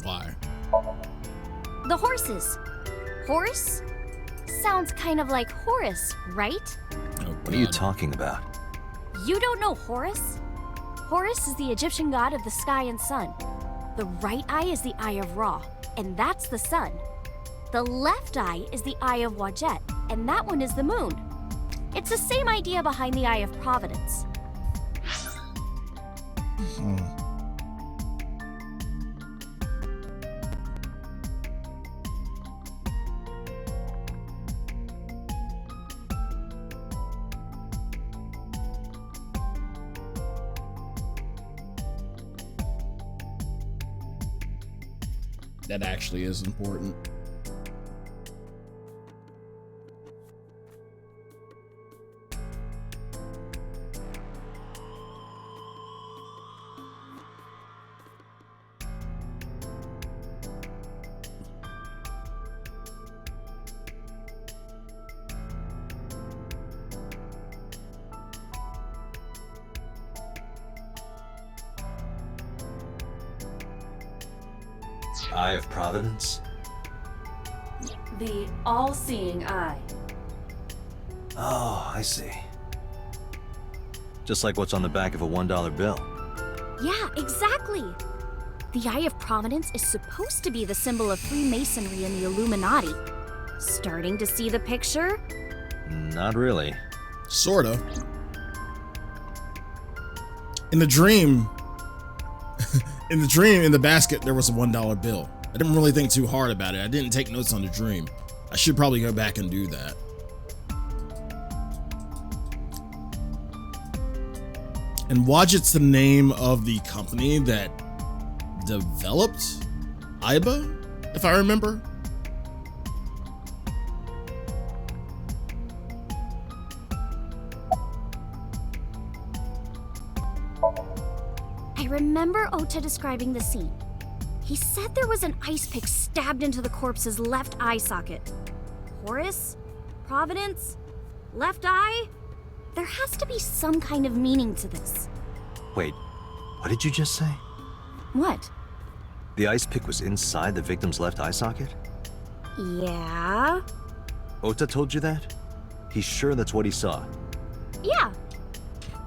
Why? The horses. Horse? Sounds kind of like Horus, right? Oh, What are you God. talking about? You don't know Horus? Horus is the Egyptian god of the sky and sun. The right eye is the eye of Ra, and that's the sun. The left eye is the eye of Wadjet, and that one is the moon. It's the same idea behind the eye of Providence. That actually is important. Eye of Providence? The all-seeing eye. Oh, I see. Just like what's on the back of a $1 bill. Yeah, exactly. The Eye of Providence is supposed to be the symbol of Freemasonry and the Illuminati. Starting to see the picture? Not really. Sorta. In the dream, in the basket, there was a $1 bill. I didn't really think too hard about it. I didn't take notes on the dream. I should probably go back and do that. And Wadget's the name of the company that developed Aiba, if I remember. I remember Ota describing the scene. He said there was an ice pick stabbed into the corpse's left eye socket. Horus? Providence? Left eye? There has to be some kind of meaning to this. Wait, what did you just say? What? The ice pick was inside the victim's left eye socket? Yeah? Ota told you that? He's sure that's what he saw. Yeah.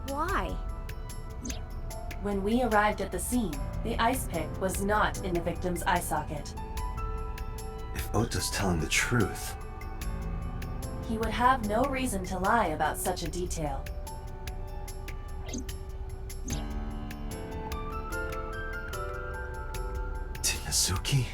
Why? When we arrived at the scene, the ice pick was not in the victim's eye socket. If Ota's telling the truth... He would have no reason to lie about such a detail. Tinazuki?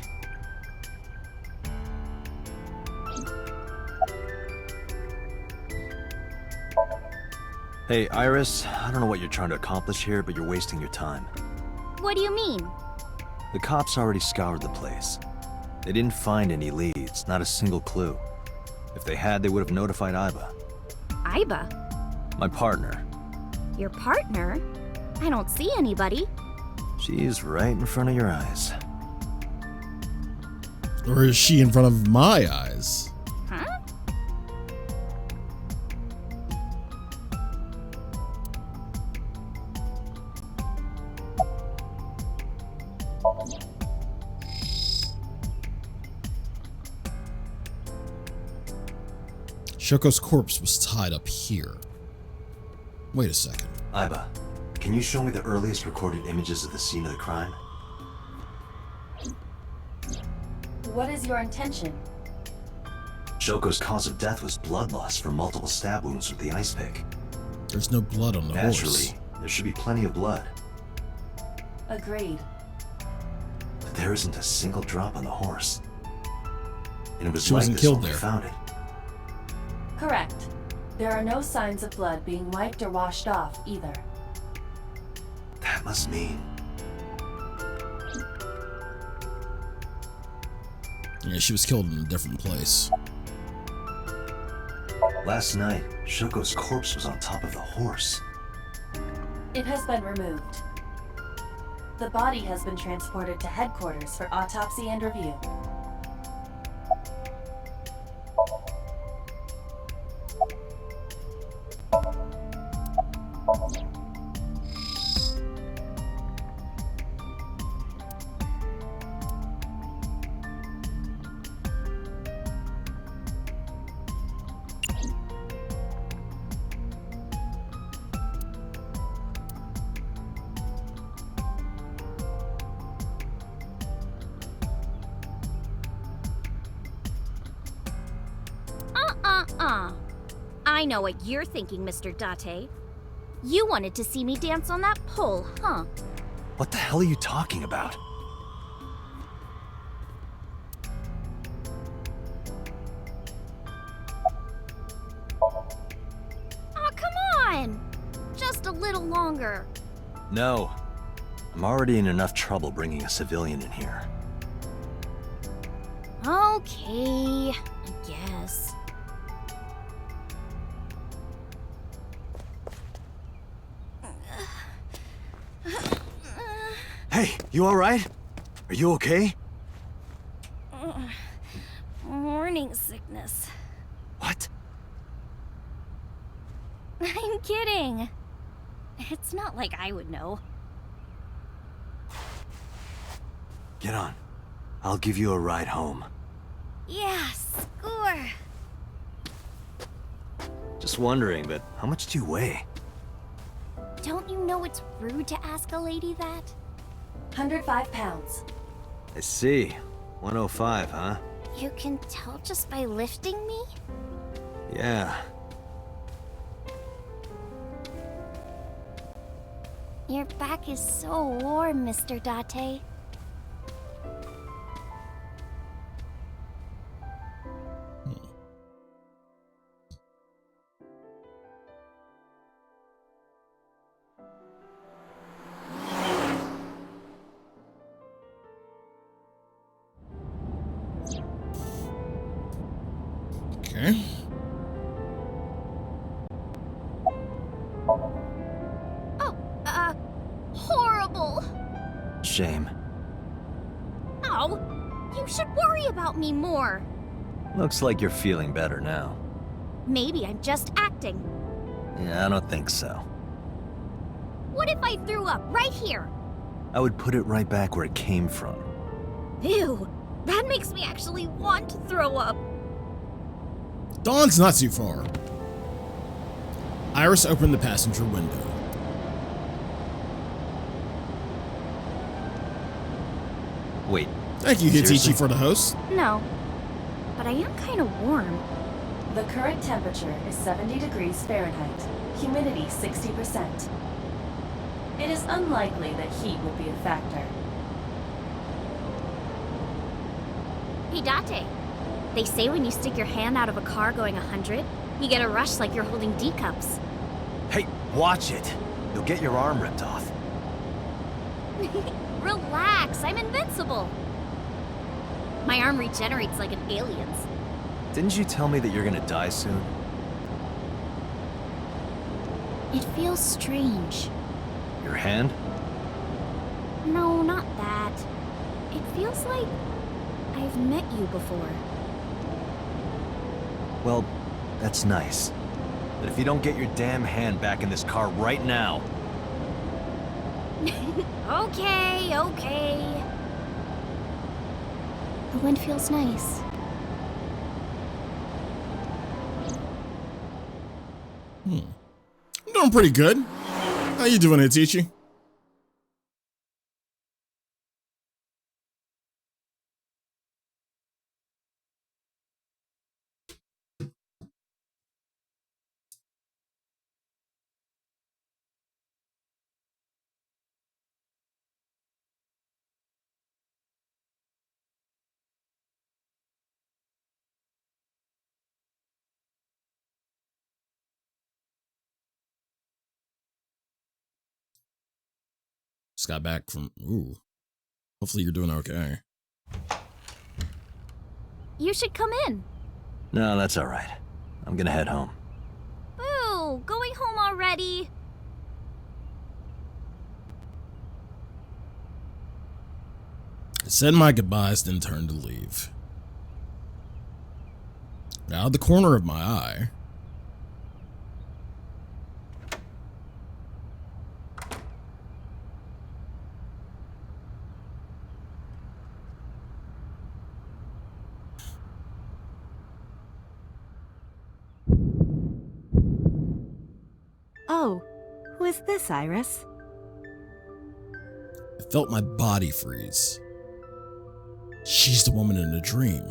Hey, Iris, I don't know what you're trying to accomplish here, but you're wasting your time. What do you mean? The cops already scoured the place. They didn't find any leads, not a single clue. If they had, they would have notified Aiba. Aiba? My partner. Your partner? I don't see anybody. She's right in front of your eyes. Or is she in front of my eyes? Huh? Shoko's corpse was tied up here. Wait a second. Aiba, can you show me the earliest recorded images of the scene of the crime? What is your intention? Shoko's cause of death was blood loss from multiple stab wounds with the ice pick. There's no blood on the Naturally, horse. there should be plenty of blood. Agreed. But there isn't a single drop on the horse. And it was She like wasn't this killed when we there. found it. Correct. There are no signs of blood being wiped or washed off either. That must mean... Yeah, she was killed in a different place. Last night, Shoko's corpse was on top of the horse. It has been removed. The body has been transported to headquarters for autopsy and review. I know what you're thinking, Mr. Date. You wanted to see me dance on that pole, huh? What the hell are you talking about? Oh, come on! Just a little longer. No. I'm already in enough trouble bringing a civilian in here. Okay, I guess. Hey, you alright? Are you okay? Morning sickness. What? I'm kidding. It's not like I would know. Get on. I'll give you a ride home. Yeah, score. Just wondering, but how much do you weigh? Don't you know it's rude to ask a lady that? 105 pounds. I see. 105, huh? You can tell just by lifting me? Yeah. Your back is so warm, Mr. Date. Okay. Horrible! Shame. Oh, you should worry about me more. Looks like you're feeling better now. Maybe I'm just acting. Yeah, I don't think so. What if I threw up right here? I would put it right back where it came from. Ew, that makes me actually want to throw up. Dawn's not too far. Iris opened the passenger window. Wait. Thank you, Seriously? Hitichi, for the host. No, but I am kind of warm. The current temperature is 70 degrees Fahrenheit. Humidity 60%. It is unlikely that heat will be a factor. Hey, Date. They say when you stick your hand out of a car going 100, you get a rush like you're holding D cups. Hey, watch it. You'll get your arm ripped off. Relax, I'm invincible. My arm regenerates like an alien's. Didn't you tell me that you're gonna die soon? It feels strange. Your hand? No, not that. It feels like I've met you before. Well, that's nice. But if you don't get your damn hand back in this car right now... Okay, okay. The wind feels nice. I'm doing pretty good. How you doing, Hitichi? Just got back from... Ooh. Hopefully you're doing okay. You should come in. No, that's alright. I'm gonna head home. Boo! Going home already? I said my goodbyes, then turned to leave. Out of the corner of my eye... Oh, who is this, Iris? I felt my body freeze. She's the woman in the dream.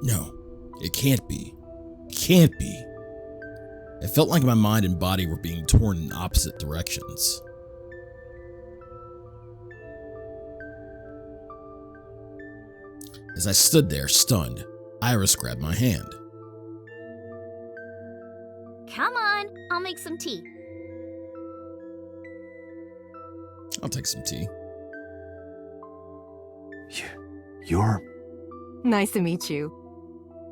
No, it can't be. It can't be. It felt like my mind and body were being torn in opposite directions. As I stood there, stunned, Iris grabbed my hand. Come on, I'll make some tea. I'll take some tea. You're... Nice to meet you.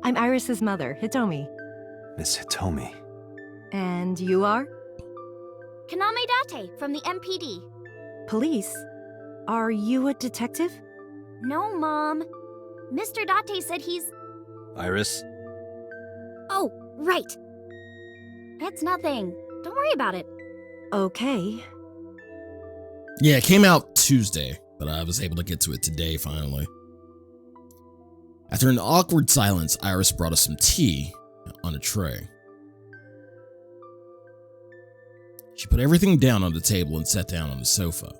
I'm Iris's mother, Hitomi. Miss Hitomi. And you are? Kaname Date from the MPD. Police? Are you a detective? No, Mom. Mr. Date said he's... Iris? Oh, right. It's nothing. Don't worry about it. Okay. Yeah, it came out Tuesday, but I was able to get to it today finally. After an awkward silence, Iris brought us some tea on a tray. She put everything down on the table and sat down on the sofa.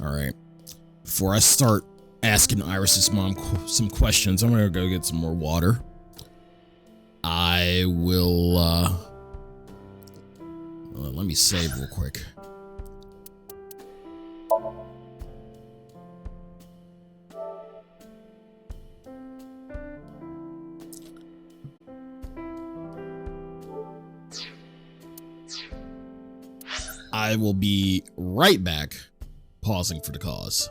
Alright, before I start asking Iris's mom some questions, I'm gonna go get some more water. I will, let me save real quick. I will be right back, pausing for the cause.